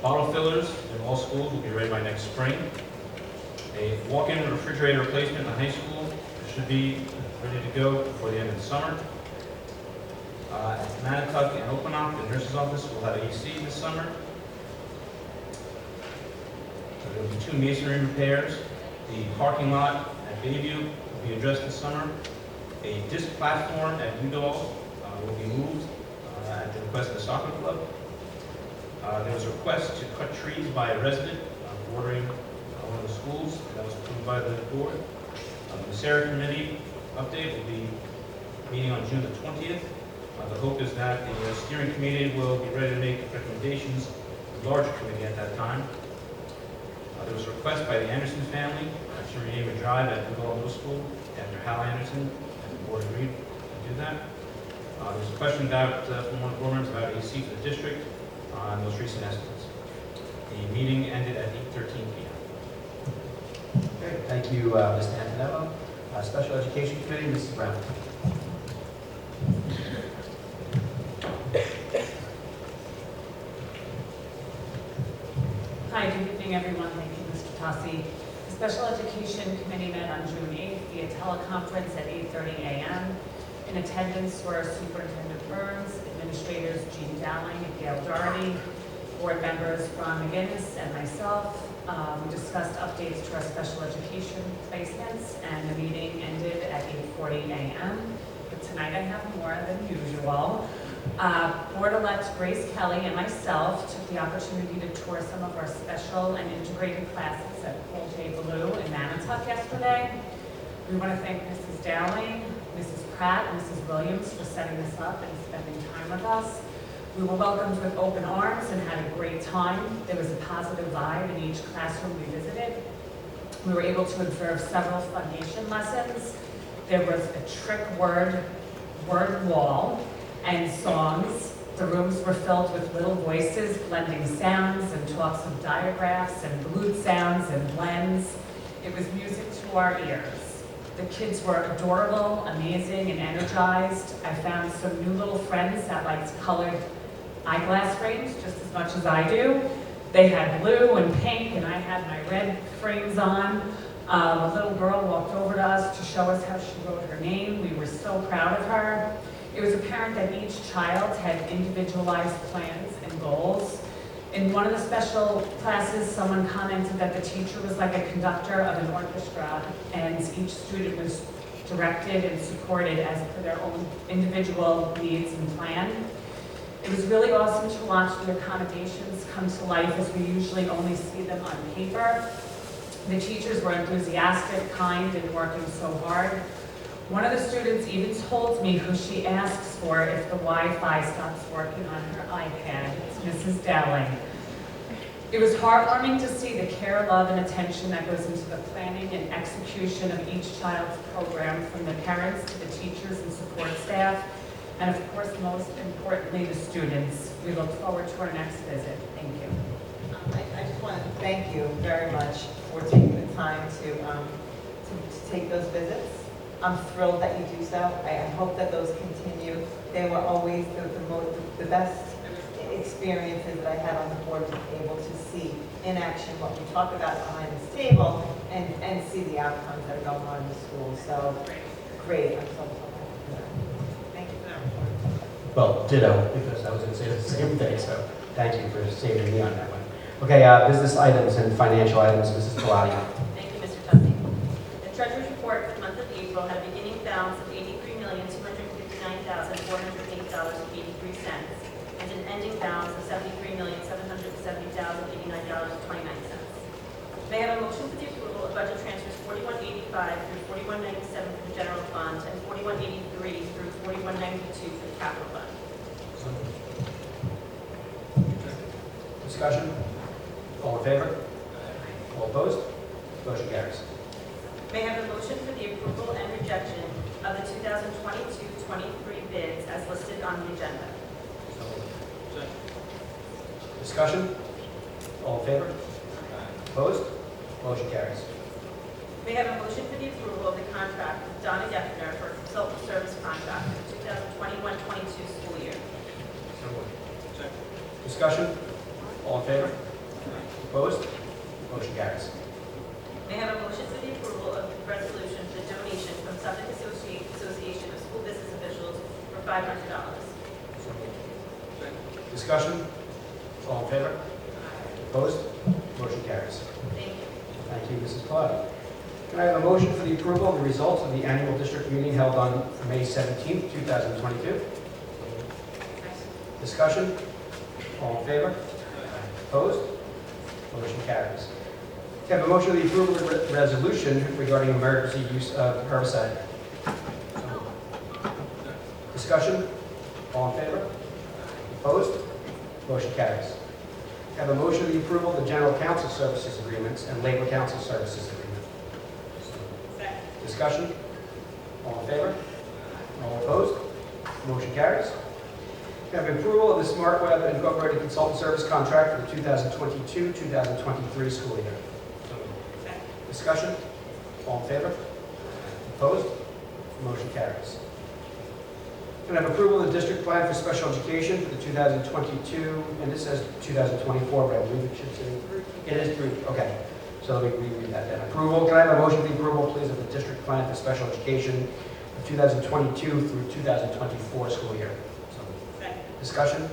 Bottle fillers in all schools will be ready by next spring. A walk-in refrigerator replacement in the high school should be ready to go before the end of the summer. At Manitoba and Oakland, the nurse's office will have AC this summer. There will be 2 masonry repairs. The parking lot at Bayview will be addressed this summer. A disc platform at Udall will be moved at the request of the soccer club. There was a request to cut trees by a resident bordering one of the schools. That was approved by the board. The SARA committee update will be meeting on June the 20th. The hope is that the steering committee will be ready to make recommendations to the larger committee at that time. There was a request by the Anderson family to rename a drive at Udall Middle School after Hal Anderson, and the board agreed to do that. There was a question about, from one of the board members about AC for the district on most recent estimates. The meeting ended at 8:13 p.m. Okay, thank you, Mr. Antonello. Special Education Committee, Mrs. Brown. Hi, good evening, everyone. Thank you, Mr. Tossi. The Special Education Committee met on June 8th via teleconference at 8:30 a.m. In attendance were Superintendent Burns, administrators Jean Dowling and Gail Doherty, board members Ron McGinnis and myself. We discussed updates to our special education placements, and the meeting ended at 8:40 a.m. But tonight I have more than usual. Board-elect Grace Kelly and myself took the opportunity to tour some of our special and integrated classes at Paul J. Ballou in Manitowoc yesterday. We want to thank Mrs. Dowling, Mrs. Pratt, and Mrs. Williams for setting this up and spending time with us. We were welcomed with open arms and had a great time. There was a positive vibe in each classroom we visited. We were able to observe several Funimation lessons. There was a trick word wall, and songs. The rooms were filled with little voices, blending sounds and talks of diagraphs and blue sounds and blends. It was music to our ears. The kids were adorable, amazing, and energized. I found some new little friends that liked colored eyeglass frames just as much as I do. They had blue and pink, and I had my red frames on. A little girl walked over to us to show us how she wrote her name. We were so proud of her. It was apparent that each child had individualized plans and goals. In one of the special classes, someone commented that the teacher was like a conductor of an orchestra, and each student was directed and supported as per their own individual needs and plan. It was really awesome to watch the accommodations come to life, as we usually only see them on paper. The teachers were enthusiastic, kind, and working so hard. One of the students even told me who she asks for if the Wi-Fi stops working on her iPad. It's Mrs. Dowling. It was heartwarming to see the care, love, and attention that goes into the planning and execution of each child's program, from the parents to the teachers and support staff, and of course, most importantly, the students. We look forward to our next visit. Thank you. I just want to thank you very much for taking the time to take those visits. I'm thrilled that you do so. I hope that those continue. They were always the best experiences that I had on the board, to be able to see in action what we talk about behind this table and see the outcomes that are going on in the school. So great. I'm so happy for that. Thank you for that report. Well, ditto, because I was going to say the same thing, so thank you for saving me on that one. Okay, business items and financial items, Mrs. Palladio. Thank you, Mr. Tussey. The treasurer's report for the month of April had a beginning balance of $83,259,408.83 and an ending balance of $73,770,089.29. May I have a motion for the approval of budget transfers 4185 through 4197 for the general fund and 4183 through 4192 for the capital fund? Discussion? All in favor? All opposed? Motion carries. May I have a motion for the approval and rejection of the 2022-23 bids as listed on the agenda? Discussion? All in favor? Opposed? Motion carries. May I have a motion for the approval of the contract with Donna Defner for a consultant service contract for the 2021-22 school year? Discussion? All in favor? Opposed? Motion carries. May I have a motion for the approval of the resolution for the donation from Suffolk Association of School Business Officials for $500? Discussion? All in favor? Opposed? Motion carries. Thank you. Thank you, Mrs. Palladio. Can I have a motion for the approval of the results of the annual district meeting held on May 17th, 2022? Discussion? All in favor? Opposed? Motion carries. Can I have a motion for the approval of the resolution regarding emergency use of herbicide? Discussion? All in favor? Opposed? Motion carries. Can I have a motion for the approval of the general counsel services agreements and labor counsel services agreement? Discussion? All in favor? All opposed? Motion carries. Can I have approval of the Smart Web Incorporated Consultant Service Contract for the 2022-2023 school year? Discussion? All in favor? Opposed? Motion carries. Can I have approval of the district plan for special education for the 2022, and this says 2024, but I believe it should say, it is through, okay. So let me reread that then. Approval, can I have a motion for the approval, please, of the district plan for special education of 2022 through 2024 school year. Discussion?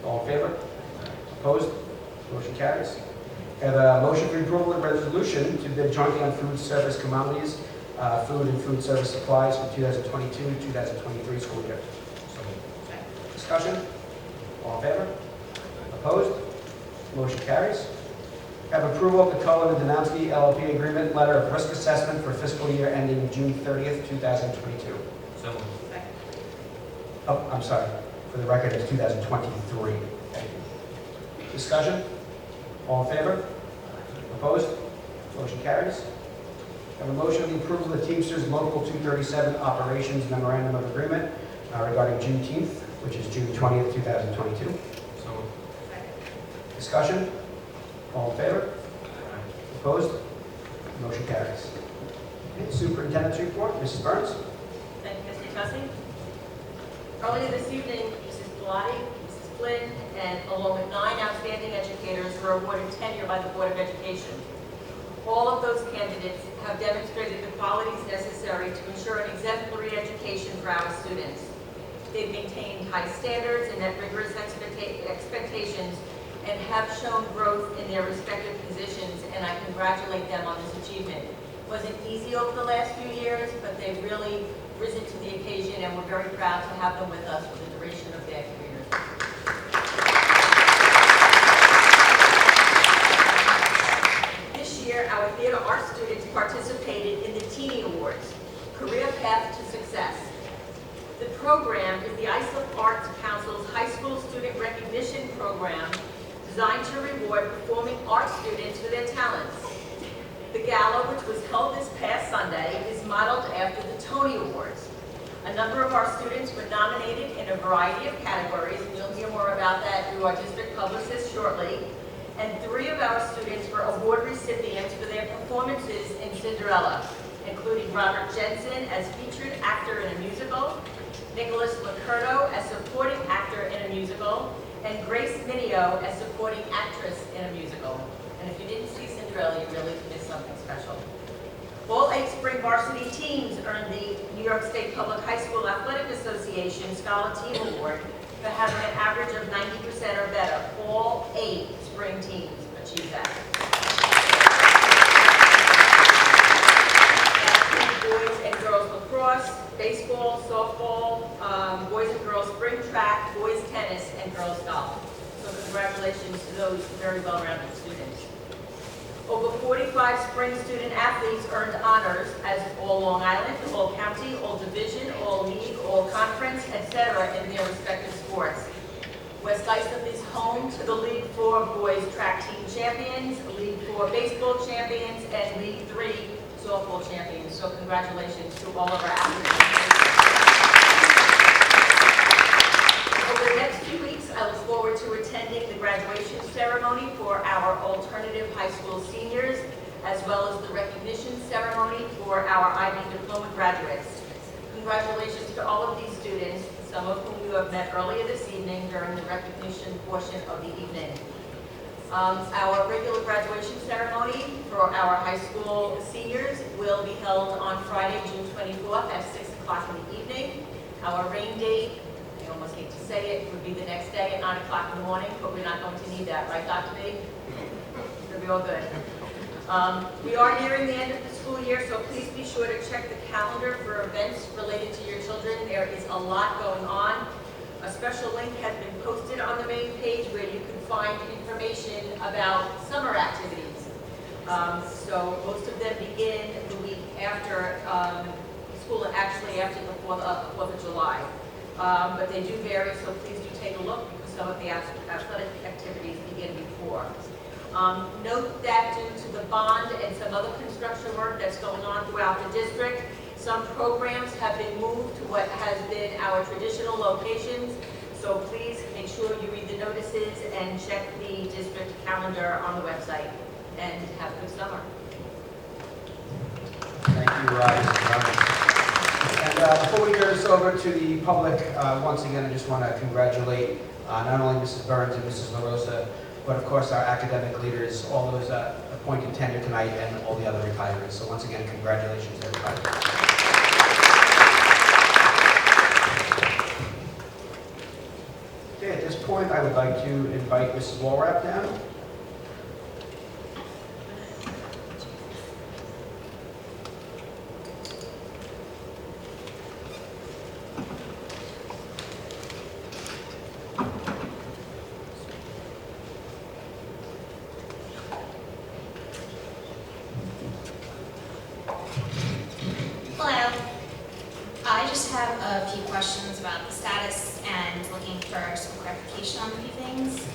All in favor? Opposed? Motion carries. I have a motion for approval of resolution to bid jointly on food service commodities, food and food service supplies for 2022-2023 school year. Discussion? All in favor? Opposed? Motion carries. Have approval of the Cullen and Donowski LLP agreement letter of risk assessment for fiscal year ending June 30th, 2022. So moved. Oh, I'm sorry. For the record, it's 2023. Thank you. Discussion? All in favor? Opposed? Motion carries. Have a motion of the approval of the Teamsters Local 237 Operations Memorandum of Agreement regarding Juneteenth, which is June 20th, 2022. So moved. Discussion? All in favor? Opposed? Motion carries. Okay, Superintendent's report, Mrs. Burns. Thank you, Mr. Tussey. Earlier this evening, Mrs. Bellotti, Mrs. Flynn, and along with 9 outstanding educators were awarded tenure by the Board of Education. All of those candidates have demonstrated the qualities necessary to ensure an exemplary education for our students. They've maintained high standards and met rigorous expectations and have shown growth in their respective positions, and I congratulate them on this achievement. It wasn't easy over the last few years, but they've really risen to the occasion, and we're very proud to have them with us for the duration of their careers. This year, our theater art students participated in the Teenie Awards, Career Path to Success. The program is the Islip Arts Council's high school student recognition program designed to reward performing arts students for their talents. The gala, which was held this past Sunday, is modeled after the Tony Awards. A number of our students were nominated in a variety of categories, and you'll hear more about that through our district publicist shortly. And 3 of our students were award recipients for their performances in Cinderella, including Robert Jensen as featured actor in a musical, Nicholas Lacurdo as supporting actor in a musical, and Grace Minio as supporting actress in a musical. And if you didn't see Cinderella, you really missed something special. All 8 spring varsity teams earned the New York State Public High School Athletic Association Scholar Team Award for having an average of 90% or better. All 8 spring teams achieved that. Boys and girls lacrosse, baseball, softball, boys and girls spring track, boys tennis, and girls golf. So congratulations to those very well-rounded students. Over 45 spring student athletes earned honors as All Long Island, All County, All Division, All League, All Conference, etc. in their respective sports. West Islip is home to the League 4 boys track team champions, League 4 baseball champions, and League 3 softball champions. So congratulations to all of our athletes. Over the next few weeks, I look forward to attending the graduation ceremony for our alternative high school seniors, as well as the recognition ceremony for our IB diploma graduates. Congratulations to all of these students, some of whom you have met earlier this evening during the recognition portion of the evening. Our regular graduation ceremony for our high school seniors will be held on Friday, June 24th at 6 o'clock in the evening. Our rain date, I almost hate to say it, would be the next day at 9 o'clock in the morning, but we're not going to need that, right, Dr. B? It'll be all good. We are nearing the end of the school year, so please be sure to check the calendar for events related to your children. There is a lot going on. A special link has been posted on the main page where you can find information about summer activities. So most of them begin the week after school, actually after the 4th of July. But they do vary, so please do take a look because some of the athletic activities begin before. Note that due to the bond and some other construction work that's going on throughout the district, some programs have been moved to what has been our traditional locations. So please make sure you read the notices and check the district calendar on the website. And have a good summer. Thank you, Mrs. Burns. And before we turn this over to the public, once again, I just want to congratulate not only Mrs. Burns and Mrs. LaRosa, but of course our academic leaders, all those appointed tenure tonight, and all the other retirees. So once again, congratulations, everybody. point, I would like to invite Mrs. Walrath down. Hello. I just have a few questions about the status and looking for some clarification on a few things.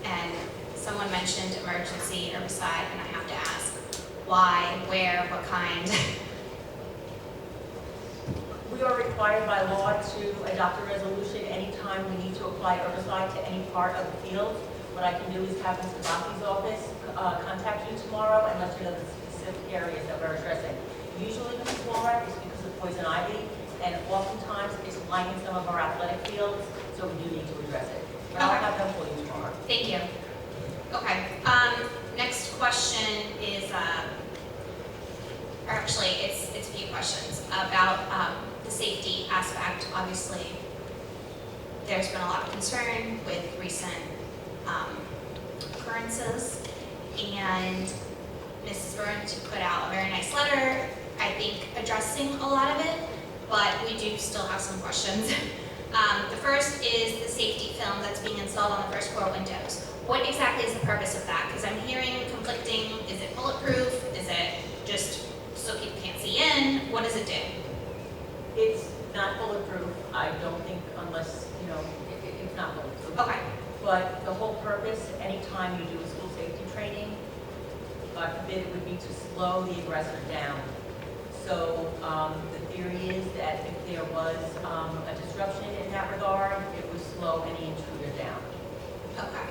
And someone mentioned emergency herbicide, and I have to ask why, where, what kind? We are required by law to adopt a resolution anytime we need to apply herbicide to any part of the field. What I can do is have Mr. Baki's office contact you tomorrow and let you know the specific areas that we're addressing. Usually, Mrs. Walrath, is because of poison ivy, and oftentimes it's lining some of our athletic fields, so we do need to address it. But I'll have them for you tomorrow. Thank you. Okay. Next question is, or actually, it's a few questions about the safety aspect. Obviously, there's been a lot of concern with recent occurrences, and Mrs. Burns put out a very nice letter, I think, addressing a lot of it, but we do still have some questions. The first is the safety film that's being installed on the first floor windows. What exactly is the purpose of that? Because I'm hearing conflicting, is it bulletproof? Is it just so people can't see in? What does it do? It's not bulletproof, I don't think, unless, it's not bulletproof. Okay. But the whole purpose, anytime you do a school safety training, God forbid, it would be to slow the aggressor down. So the theory is that if there was a disruption in that regard, it would slow any intruder down. Okay.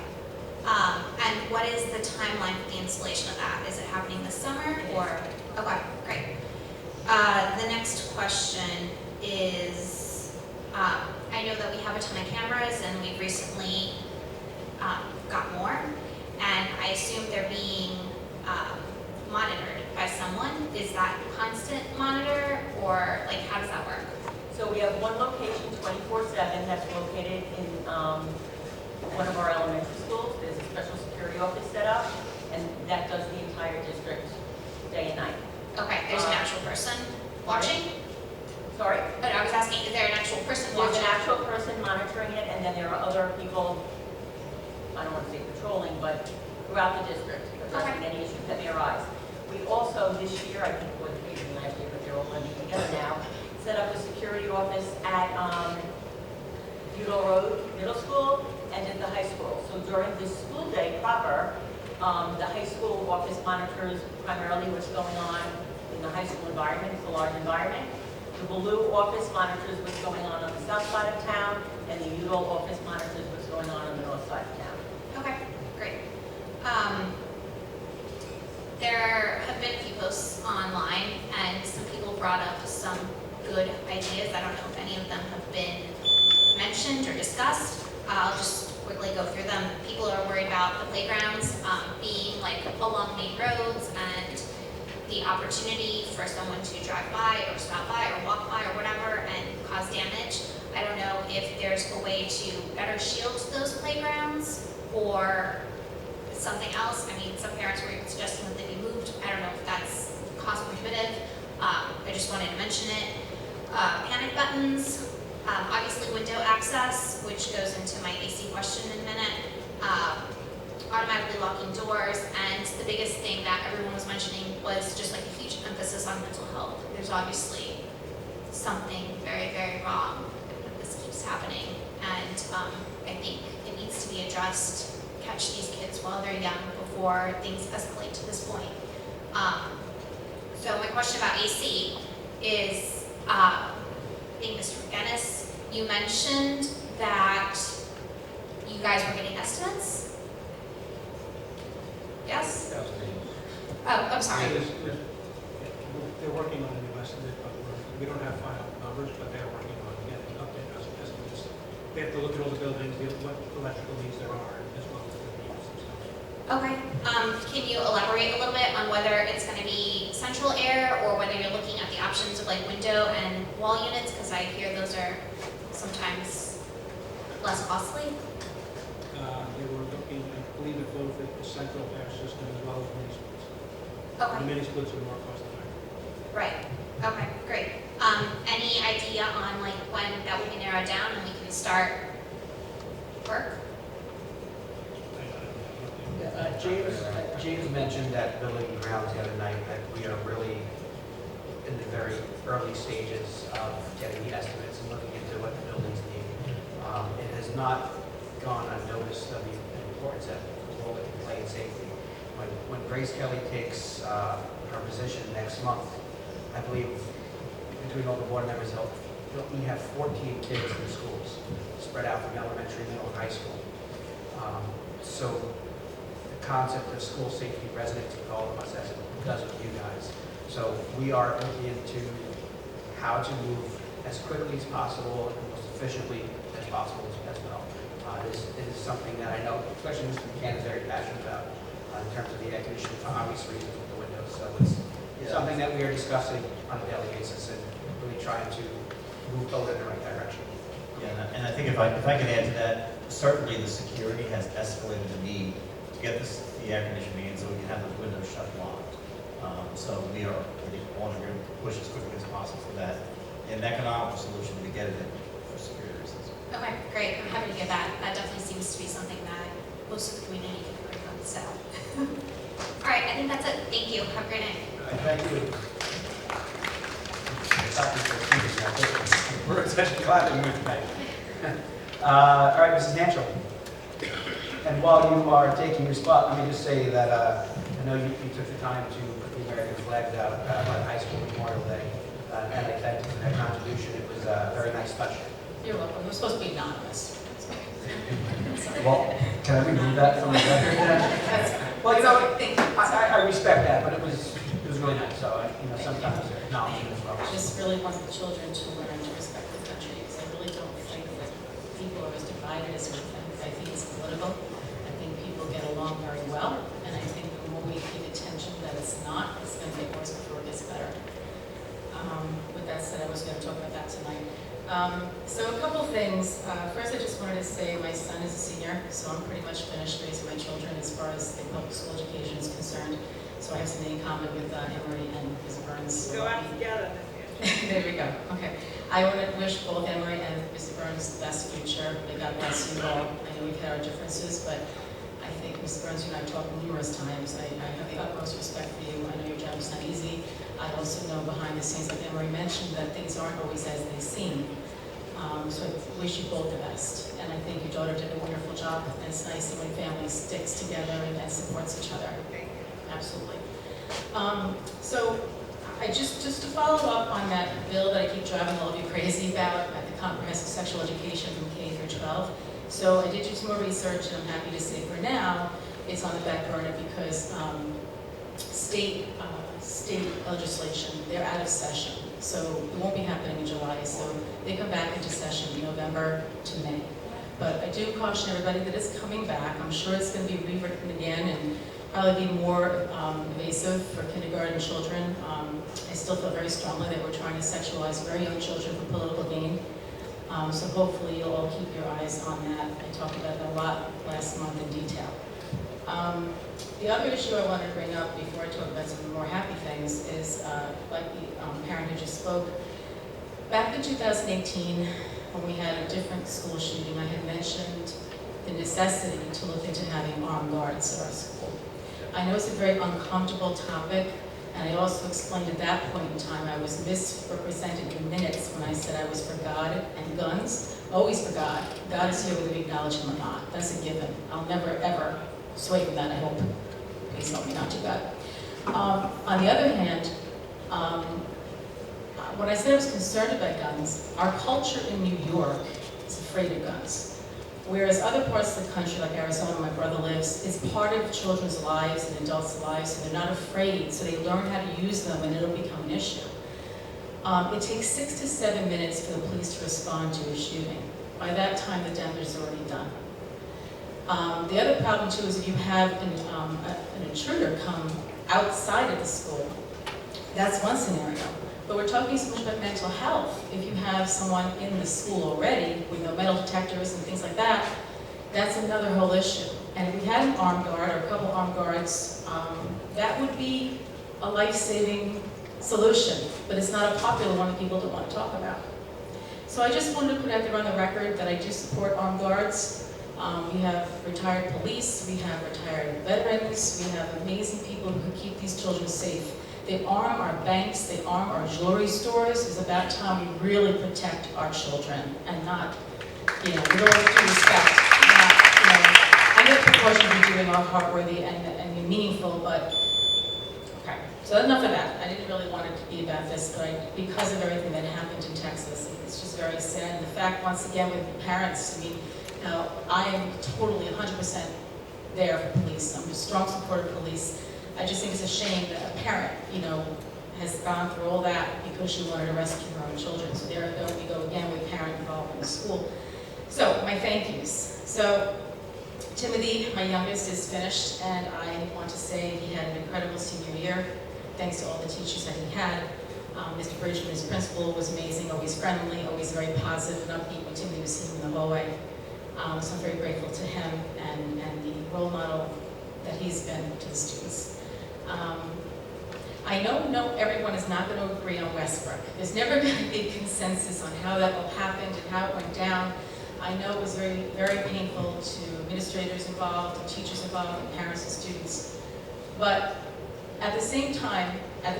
And what is the timeline for the installation of that? Is it happening this summer or? Okay, great. The next question is, I know that we have a ton of cameras and we've recently got more, and I assume they're being monitored by someone. Is that constant monitor, or how does that work? So we have one location 24/7 that's located in one of our elementary schools. There's a special security office set up, and that does the entire district day and night. Okay, there's an actual person watching? Sorry? But I was asking, is there an actual person There's watching? an actual person monitoring it, and then there are other people, I don't want to say patrolling, but throughout the district, addressing any issues that may arise. We also, this year, I think it was maybe last year, but they're all blending together now, set up a security office at Udall Road Middle School and at the high school. So during the school day proper, the high school office monitors primarily what's going on in the high school environment. It's a large environment. The Blue office monitors what's going on the south side of town, and the Udall office monitors what's going on the north side of town. Okay, great. There have been a few posts online, and some people brought up some good ideas. I don't know if any of them have been mentioned or discussed. I'll just quickly go through them. People are worried about the playgrounds being along main roads, and the opportunity for someone to drive by or stop by or walk by or whatever and cause damage. I don't know if there's a way to better shield those playgrounds or something else. I mean, some parents were suggesting that they be moved. I don't know if that's cost prohibitive. I just wanted to mention it. Panic buttons, obviously window access, which goes into my AC question in a minute. Automatically locking doors, and the biggest thing that everyone was mentioning was just a huge emphasis on mental health. There's obviously something very, very wrong that this keeps happening, and I think it needs to be addressed. Catch these kids while they're young before things escalate to this point. So my question about AC is, being Mr. McGinnis, you mentioned that you guys were getting estimates? Yes? Oh, I'm sorry. They're working on a new estimate, but we don't have final numbers, but they're working on getting updated estimates. They have to look at all the buildings, what electrical needs there are, as well as the needs themselves. Okay. Can you elaborate a little bit on whether it's going to be central air or whether you're looking at the options of window and wall units? Because I hear those are sometimes less costly? They were looking, I believe, at both the central air system as well as mini splits. The Okay, mini splits are more cost effective. right, okay, great. Any idea on like when that will be narrowed down and we can start work? James mentioned that building and grounds the other night, that we are really in the very early stages of getting the estimates and looking into what the buildings need. It has not gone unnoticed of the importance that role it can play in safety. When Grace Kelly takes her position next month, I believe between all the board members, we have 14 kids in the schools, spread out from elementary, middle, and high school. So the concept of school safety resonates with all of us as it does with you guys. So we are looking into how to move as quickly as possible and most efficiently as possible as well. This is something that I know, especially Mr. McCann is very passionate about in terms of the air conditioning for obvious reasons with the windows. So it's something that we are discussing on a daily basis and really trying to move forward in the right direction. Yeah, and I think if I could add to that, certainly the security has escalated the need to get the air conditioning in so we can have those windows shut and locked. So we are all going to push as quickly as possible for that. An economical solution to get it in for security reasons. Okay, great, I'm happy to get that. That definitely seems to be something that most of the community can agree on, so. All right, I think that's it. Thank you. Have a great night. Thank you. We're essentially glad to move tonight. All right, Mrs. Hanschel. And while you are taking your spot, let me just say that I know you took the time to put the American flags out at high school Memorial Day, and I thank you for that contribution. It was a very nice touch. You're welcome. We're supposed to be anonymous. Well, can I remove that from the record then? Well, you know, I respect that, but it was really nice. So sometimes acknowledging as well. I just really want the children to learn to respect the country, because I really don't think that people are as divided as we think. I think it's political. I think people get along very well, and I think the more we give attention that it's not, it's going to get worse before it gets better. With that said, I was going to talk about that tonight. So a couple things. First, I just wanted to say my son is a senior, so I'm pretty much finished raising my children as far as the public school education is concerned. So I have something in common with Emory and Ms. Burns. Go out together. There we go. Okay. I want to wish both Emory and Ms. Burns the best future. May God bless you all. I know we've had our differences, but I think Ms. Burns, you and I have talked numerous times. I have the utmost respect for you. I know your job is not easy. I also know behind the scenes, like Emory mentioned, that things aren't always as they seem. So I wish you both the best. And I think your daughter did a wonderful job. And it's nice when family sticks together and supports each other. Absolutely. So I just to follow up on that bill that I keep driving all of you crazy about, the comprehensive sexual education from K through 12. So I did do some more research, and I'm happy to say for now, it's on the back burner because state legislation, they're out of session. So it won't be happening in July. So they come back into session November to May. But I do caution everybody that it's coming back. I'm sure it's going to be rewritten again and probably be more invasive for kindergarten children. I still feel very strongly that we're trying to sexualize very young children for political gain. So hopefully you'll all keep your eyes on that. I talked about it a lot last month in detail. The other issue I wanted to bring up before I talk about some more happy things is, like the parent who just spoke, back in 2018, when we had a different school shooting, I had mentioned the necessity to look into having armed guards at our school. I know it's a very uncomfortable topic, and I also explained at that point in time I was misrepresented in minutes when I said I was for God and guns. Always for God. God is here whether we acknowledge him or not. That's a given. I'll never, ever sway from that, I hope. Please help me not do that. On the other hand, when I said I was concerned about guns, our culture in New York is afraid of guns. Whereas other parts of the country, like Arizona, where my brother lives, it's part of children's lives and adults' lives, so they're not afraid, so they learn how to use them and it'll become an issue. It takes 6 to 7 minutes for the police to respond to a shooting. By that time, the damage is already done. The other problem too is if you have an intruder come outside of the school, That's one scenario. But we're talking so much about mental health. If you have someone in the school already with no metal detectors and things like that, that's another whole issue. And if we had an armed guard or a couple armed guards, that would be a life-saving solution. But it's not a popular one that people don't want to talk about. So I just wanted to put out there on the record that I do support armed guards. We have retired police, we have retired veterans, we have amazing people who keep these children safe. They arm our banks, they arm our jewelry stores. It's about time we really protect our children and not, with all due respect, I know the precautions we're doing are heartworthy and meaningful, but okay. So enough of that. I didn't really want it to be about this, but because of everything that happened in Texas, it's just very sad. And the fact, once again, with parents, I am totally 100% there for police. I'm a strong supporter of police. I just think it's a shame that a parent, has gone through all that because she wanted to rescue her own children. So there we go again with parent involvement in the school. So my thank yous. So Timothy, my youngest, is finished, and I want to say he had an incredible senior year, thanks to all the teachers that he had. Mr. Bridgman, his principal, was amazing, always friendly, always very positive and upbeat when Timothy was seen in the hallway. So I'm very grateful to him and the role model that he's been to the students. I know everyone is not going to agree on Westbrook. There's never been a big consensus on how that all happened and how it went down. I know it was very, very painful to administrators involved, and teachers involved, and parents and students. But at the same time, I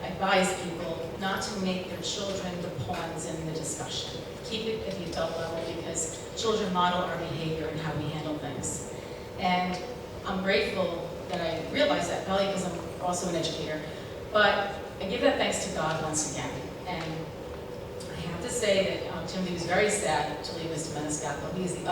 advised people not to make their children the pawns in the discussion. Keep it at the adult level because children model our behavior and how we handle things. And I'm grateful that I realized that, probably because I'm also an educator. But I give that thanks to God once again. And I have to say that Timothy was very sad to leave Mr. Maniscalco. He is the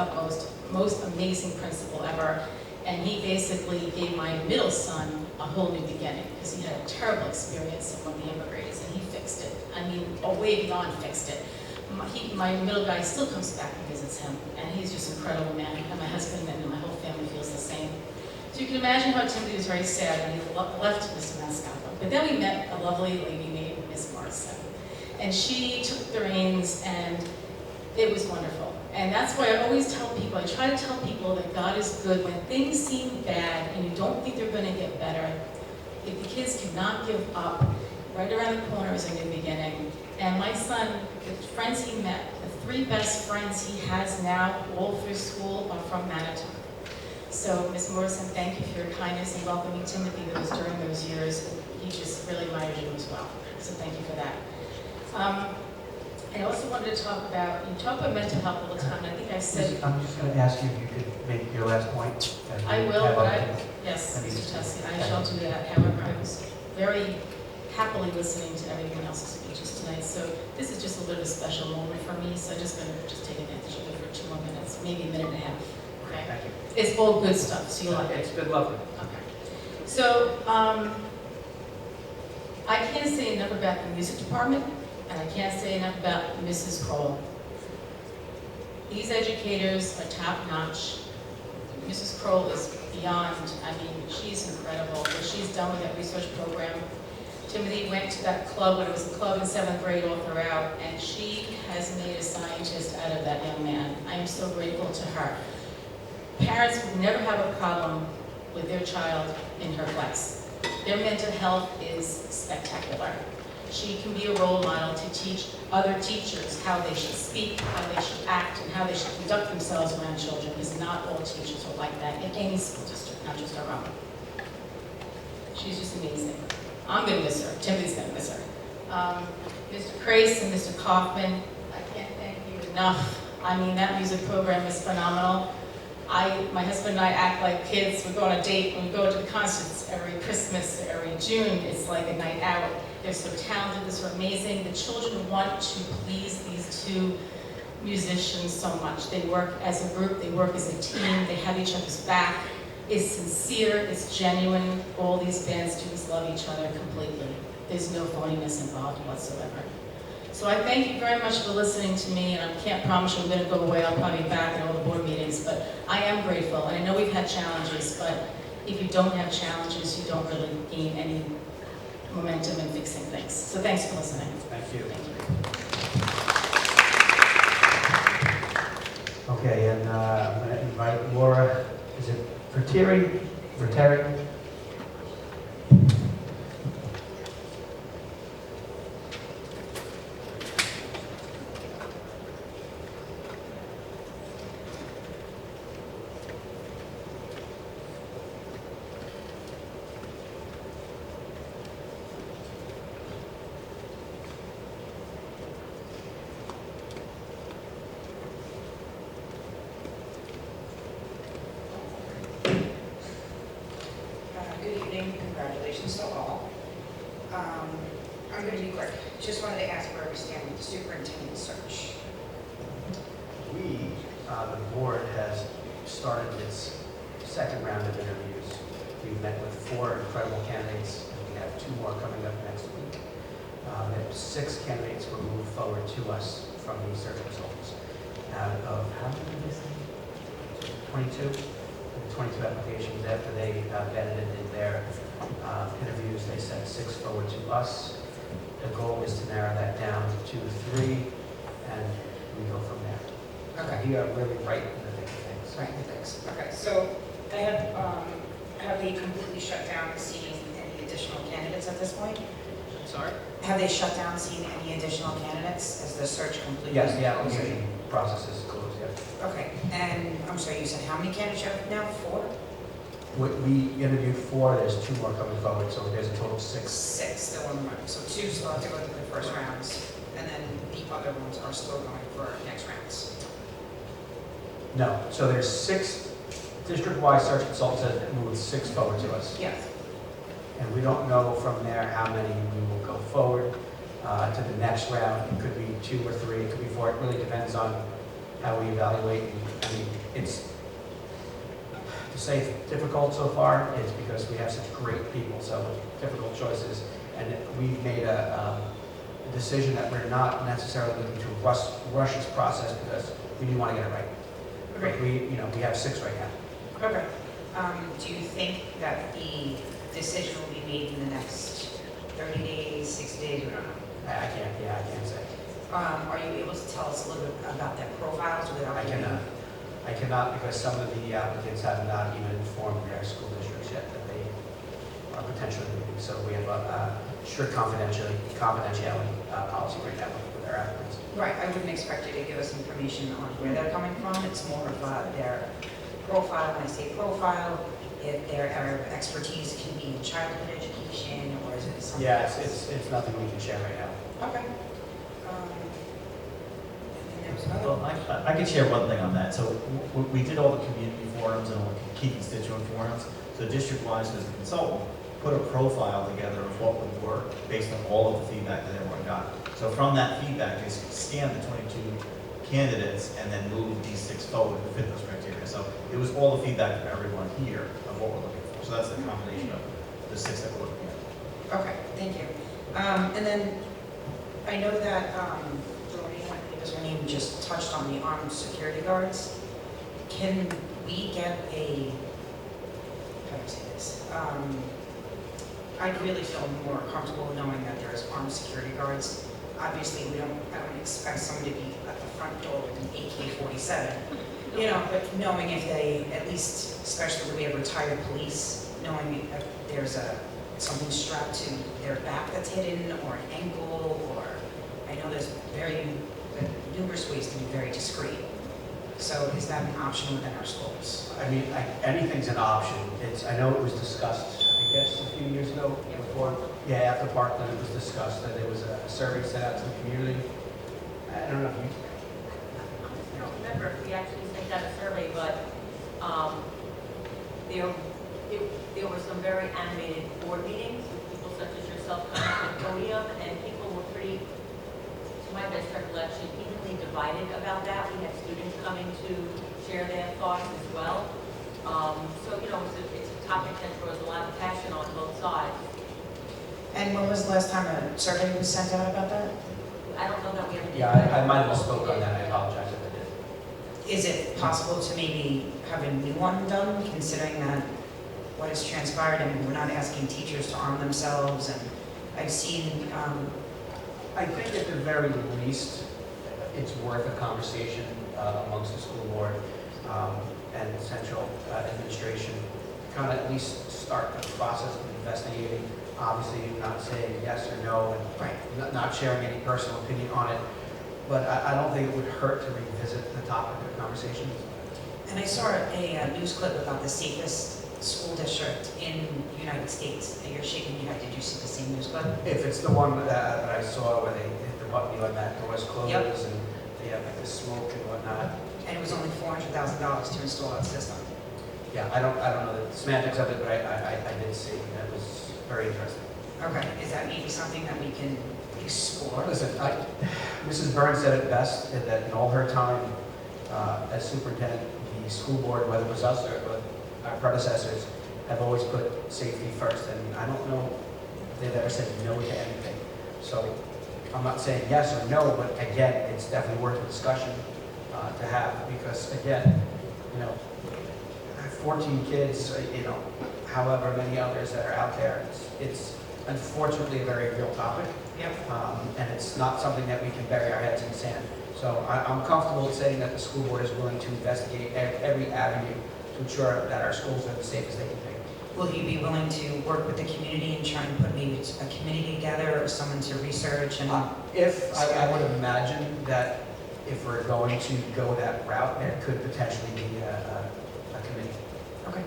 most amazing principal ever. And he basically gave my middle son a whole new beginning because he had a terrible experience among the immigrators, and he fixed it. I mean, way beyond fixed it. My middle guy still comes back and visits him, and he's just an incredible man. And my husband and my whole family feels the same. So you can imagine how Timothy was very sad when he left Mr. Maniscalco. But then we met a lovely lady named Miss Morrison, and she took the reins, and it was wonderful. And that's why I always tell people, I try to tell people that God is good when things seem bad and you don't think they're going to get better. If the kids cannot give up, right around the corner is a new beginning. And my son, the friends he met, the 3 best friends he has now all through school are from Manitowoc. So, Ms. Morrison, thank you for your kindness and welcoming Timothy during those years. He just really admired you as well. So thank you for that. I also wanted to talk about, you talk about mental health all the time, and I think I said... I'm just going to ask you if you could make your last point. I will, but yes, Mr. Tusky, I shall do that. However, I was very happily listening to everyone else's speeches tonight, so this is just a little bit of a special moment for me, so I'm just going to take advantage of it for 2 more minutes, maybe a minute and a half. Okay? Thank you. It's all good stuff, so you'll like it. It's been lovely. Okay. So, I can't say enough about the music department, and I can't say enough about Mrs. Kroll. These educators are top-notch. Mrs. Kroll is beyond, I mean, she's incredible. What she's done with that research program. Timothy went to that club when it was a club in 7th grade all throughout, and she has made a scientist out of that young man. I am so grateful to her. Parents would never have a problem with their child in her class. Their mental health is spectacular. She can be a role model to teach other teachers how they should speak, how they should act, and how they should conduct themselves around children, because not all teachers are like that in any school district, not just our own. She's just amazing. I'm going to miss her. Timothy's going to miss her. Mr. Crace and Mr. Kaufman, I can't thank you enough. I mean, that music program is phenomenal. My husband and I act like kids. We go on a date and we go to the concerts every Christmas, every June. It's like a night out. They're so talented, they're so amazing. The children want to please these 2 musicians so much. They work as a group, they work as a team, they have each other's back. It's sincere, it's genuine. All these band students love each other completely. There's no phoniness involved whatsoever. So I thank you very much for listening to me, and I can't promise you I'm going to go away. I'll probably be back at all the board meetings, but I am grateful. And I know we've had challenges, but if you don't have challenges, you don't really gain any momentum in fixing things. So thanks for listening. Thank you. Thank you. Okay, and I'm going to invite Laura, is it Verteri? Good evening, congratulations to all. I'm going to be quick. Just wanted to ask where we stand with the superintendent search. We, the board has started its second round of interviews. We've met with 4 incredible candidates, and we have 2 more coming up next week. We have 6 candidates were moved forward to us from these search results. Out of, how many did they say? 22? 22 applications. After they vetted and did their interviews, they sent 6 forward to us. The goal is to narrow that down to 2 or 3, and we go from there. Okay. We are really right in the thick of things. Right, thanks. Okay, so have they completely shut down seeing any additional candidates at this point? Sorry? Have they shut down seeing any additional candidates? Is the search completed? Yes, the application process is closed, yes. Okay, and I'm sorry, you said how many candidates you have now? 4? We interviewed 4, there's 2 more coming forward, so there's a total of 6. 6 still on the run. So 2 still have to go through the first rounds, and then the other ones are still going for next rounds. No, so there's 6 district-wide search consultants that moved 6 forward to us. Yes. And we don't know from there how many we will go forward to the next round. It could be 2 or 3, it could be 4. It really depends on how we evaluate. I mean, it's, to say it's difficult so far is because we have such great people, so difficult choices. And we've made a decision that we're not necessarily looking to rush this process because we do want to get it right. Okay. We have 6 right now. Okay. Do you think that the decision will be made in the next 30 days, 60 days, or not? I can't say. Are you able to tell us a little bit about their profiles without? I cannot because some of the applicants have not even informed their school districts yet that they are potentially moving. So we have a strict confidentiality policy right now with our applicants. Right, I wouldn't expect you to give us information on where they're coming from. It's more of their profile. When I say profile, if their area of expertise can be in childhood education, or is it something else? It's nothing we can share right now. Okay. And there was another Well, one. I can share one thing on that. So we did all the community forums and all the key constituent forums. So district-wise, as a consultant, put a profile together of what would work based on all of the feedback that everyone got. So from that feedback, they scanned the 22 candidates and then moved these 6 forward to fit those criteria. So it was all the feedback from everyone here of what we're looking for. So that's the combination of the 6 that we're looking at. Okay, thank you. And then I know that Doreen, I believe is her name, just touched on the armed security guards. Can we get how do I say this? I'd really feel more comfortable knowing that there's armed security guards. Obviously, I don't expect someone to be at the front door with an AK-47, but knowing if they, at least, especially if we have retired police, knowing if there's something strapped to their back that's hidden, or an ankle, or, I know there's numerous ways to be very discreet. So is that an option within our schools? I mean, anything's an option. I know it was discussed, I guess, a few years ago before. Yeah, after Parkland, it was discussed that there was a survey sent out to the community. I don't know if you... I don't remember if we actually sent out a survey, but there were some very animated board meetings with people such as yourself coming to the podium, and people were pretty, to my best recollection, evenly divided about that. We had students coming to share their thoughts as well. So, it's a topic that draws a lot of passion on both sides. And when was the last time a survey was sent out about that? I don't know that we ever did. Yeah, I might have spoke on that. I apologize if I did. Is it possible to maybe have a new one done, considering that what has transpired, and we're not asking teachers to arm themselves, and I've seen, I think at the very least, it's worth a conversation amongst the school board and central administration. Kind of at least start the process of investigating. Obviously, not saying yes or no, and not sharing any personal opinion on it. But I don't think it would hurt to revisit the topic of conversation. and I saw a news clip about the safest school district in the United States. You're shaking your head. Did you see the same news clip? If it's the one that I saw where they hit the button on that door's closed Yep. and they have like the smoke and whatnot. And it was only $400,000 to install that system. Yeah, I don't know the semantics of it, but I did see. That was very interesting. Okay, is that maybe something that we can explore? Listen, Mrs. Burns said it best, that in all her time as superintendent, the school board, whether it was us or our predecessors, have always put safety first, and I don't know if they've ever said no to anything. So I'm not saying yes or no, but again, it's definitely worth a discussion to have, because again, 14 kids, however many others that are out there, it's unfortunately a very real topic. Yep. And it's not something that we can bury our heads in sand. So I'm comfortable saying that the school board is willing to investigate every avenue to ensure that our schools are the safest they can be. Will you be willing to work with the community and try and put maybe a committee together or someone to research? And If I would imagine that if we're going to go that route, there could potentially be a committee. Okay.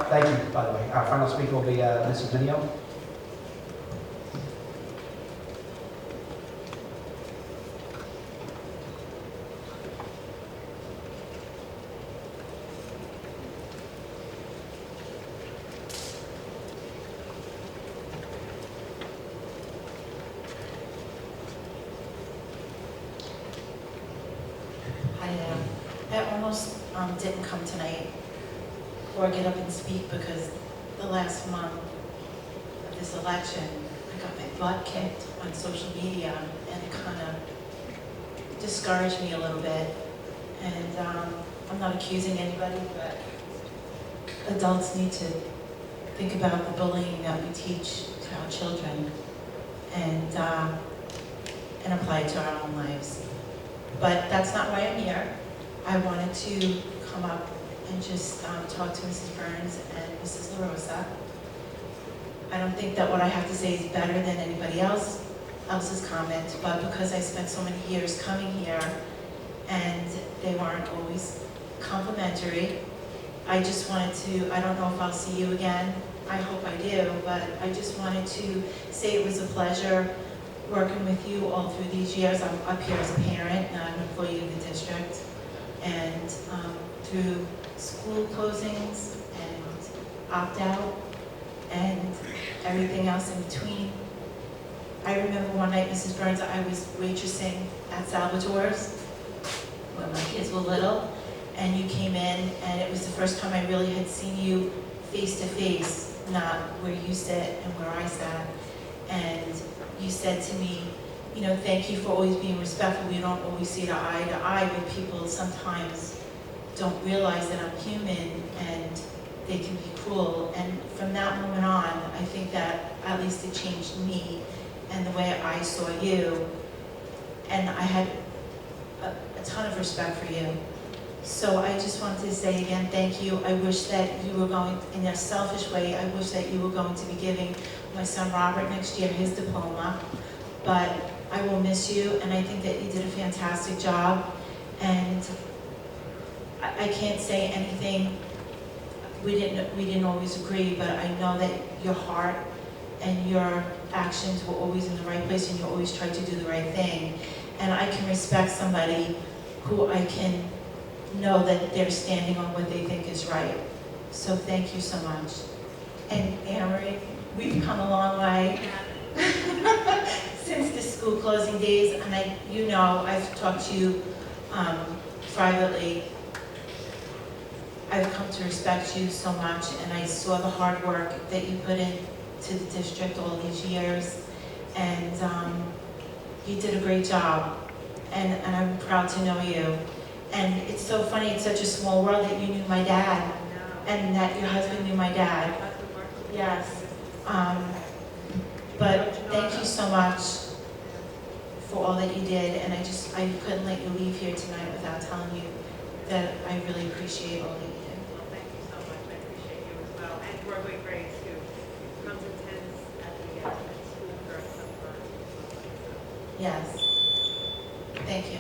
Thank you, by the way. Our final speaker will be Mrs. Minio. I almost didn't come tonight or get up and speak because the last month of this election, I got my butt kicked on social media, and it kind of discouraged me a little bit. And I'm not accusing anybody, but adults need to think about the bullying that we teach to our children and apply it to our own lives. But that's not why I'm here. I wanted to come up and just talk to Mrs. Burns and Mrs. LaRosa. I don't think that what I have to say is better than anybody else's comment, but because I spent so many years coming here and they weren't always complimentary, I just wanted to, I don't know if I'll see you again. I hope I do, but I just wanted to say it was a pleasure working with you all through these years. I'm up here as a parent, not an employee of the district. And through school closings and opt-out and everything else in between. I remember one night, Mrs. Burns, I was waitressing at Salvatore's when my kids were little, and you came in, and it was the first time I really had seen you face to face, not where you sit and where I sat. And you said to me, thank you for always being respectful. We don't always see eye to eye, but people sometimes don't realize that I'm human and they can be cruel. And from that moment on, I think that at least it changed me and the way I saw you. And I had a ton of respect for you. So I just wanted to say again, thank you. I wish that you were going, in a selfish way, I wish that you were going to be giving my son Robert next year his diploma. But I will miss you, and I think that you did a fantastic job. And I can't say anything. We didn't always agree, but I know that your heart and your actions were always in the right place, and you always tried to do the right thing. And I can respect somebody who I can know that they're standing on what they think is right. So thank you so much. And Anne-Marie, we've come a long way since the school closing days, and I've talked to you privately. I've come to respect you so much, and I saw the hard work that you put into the district all these years, and you did a great job, and I'm proud to know you. And it's so funny, it's such a small world that you knew my dad. and that your husband knew my dad. Yes. But thank you so much for all that you did, and I couldn't let you leave here tonight without telling you that I really appreciate all that you did. Well, thank you so much. I appreciate you as well. And Broadway Grace, who comes and attends at the school for us sometimes. Yes. Thank you.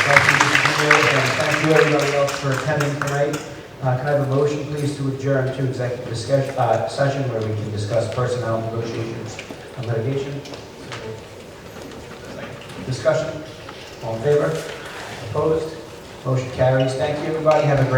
Thank you, Mrs. Mayor, and thank you everybody else for attending tonight. Can I have a motion, please, to adjourn to executive session where we can discuss personnel negotiations and litigation? Discussion? All in favor? Opposed? Motion carries. Thank you, everybody. Have a great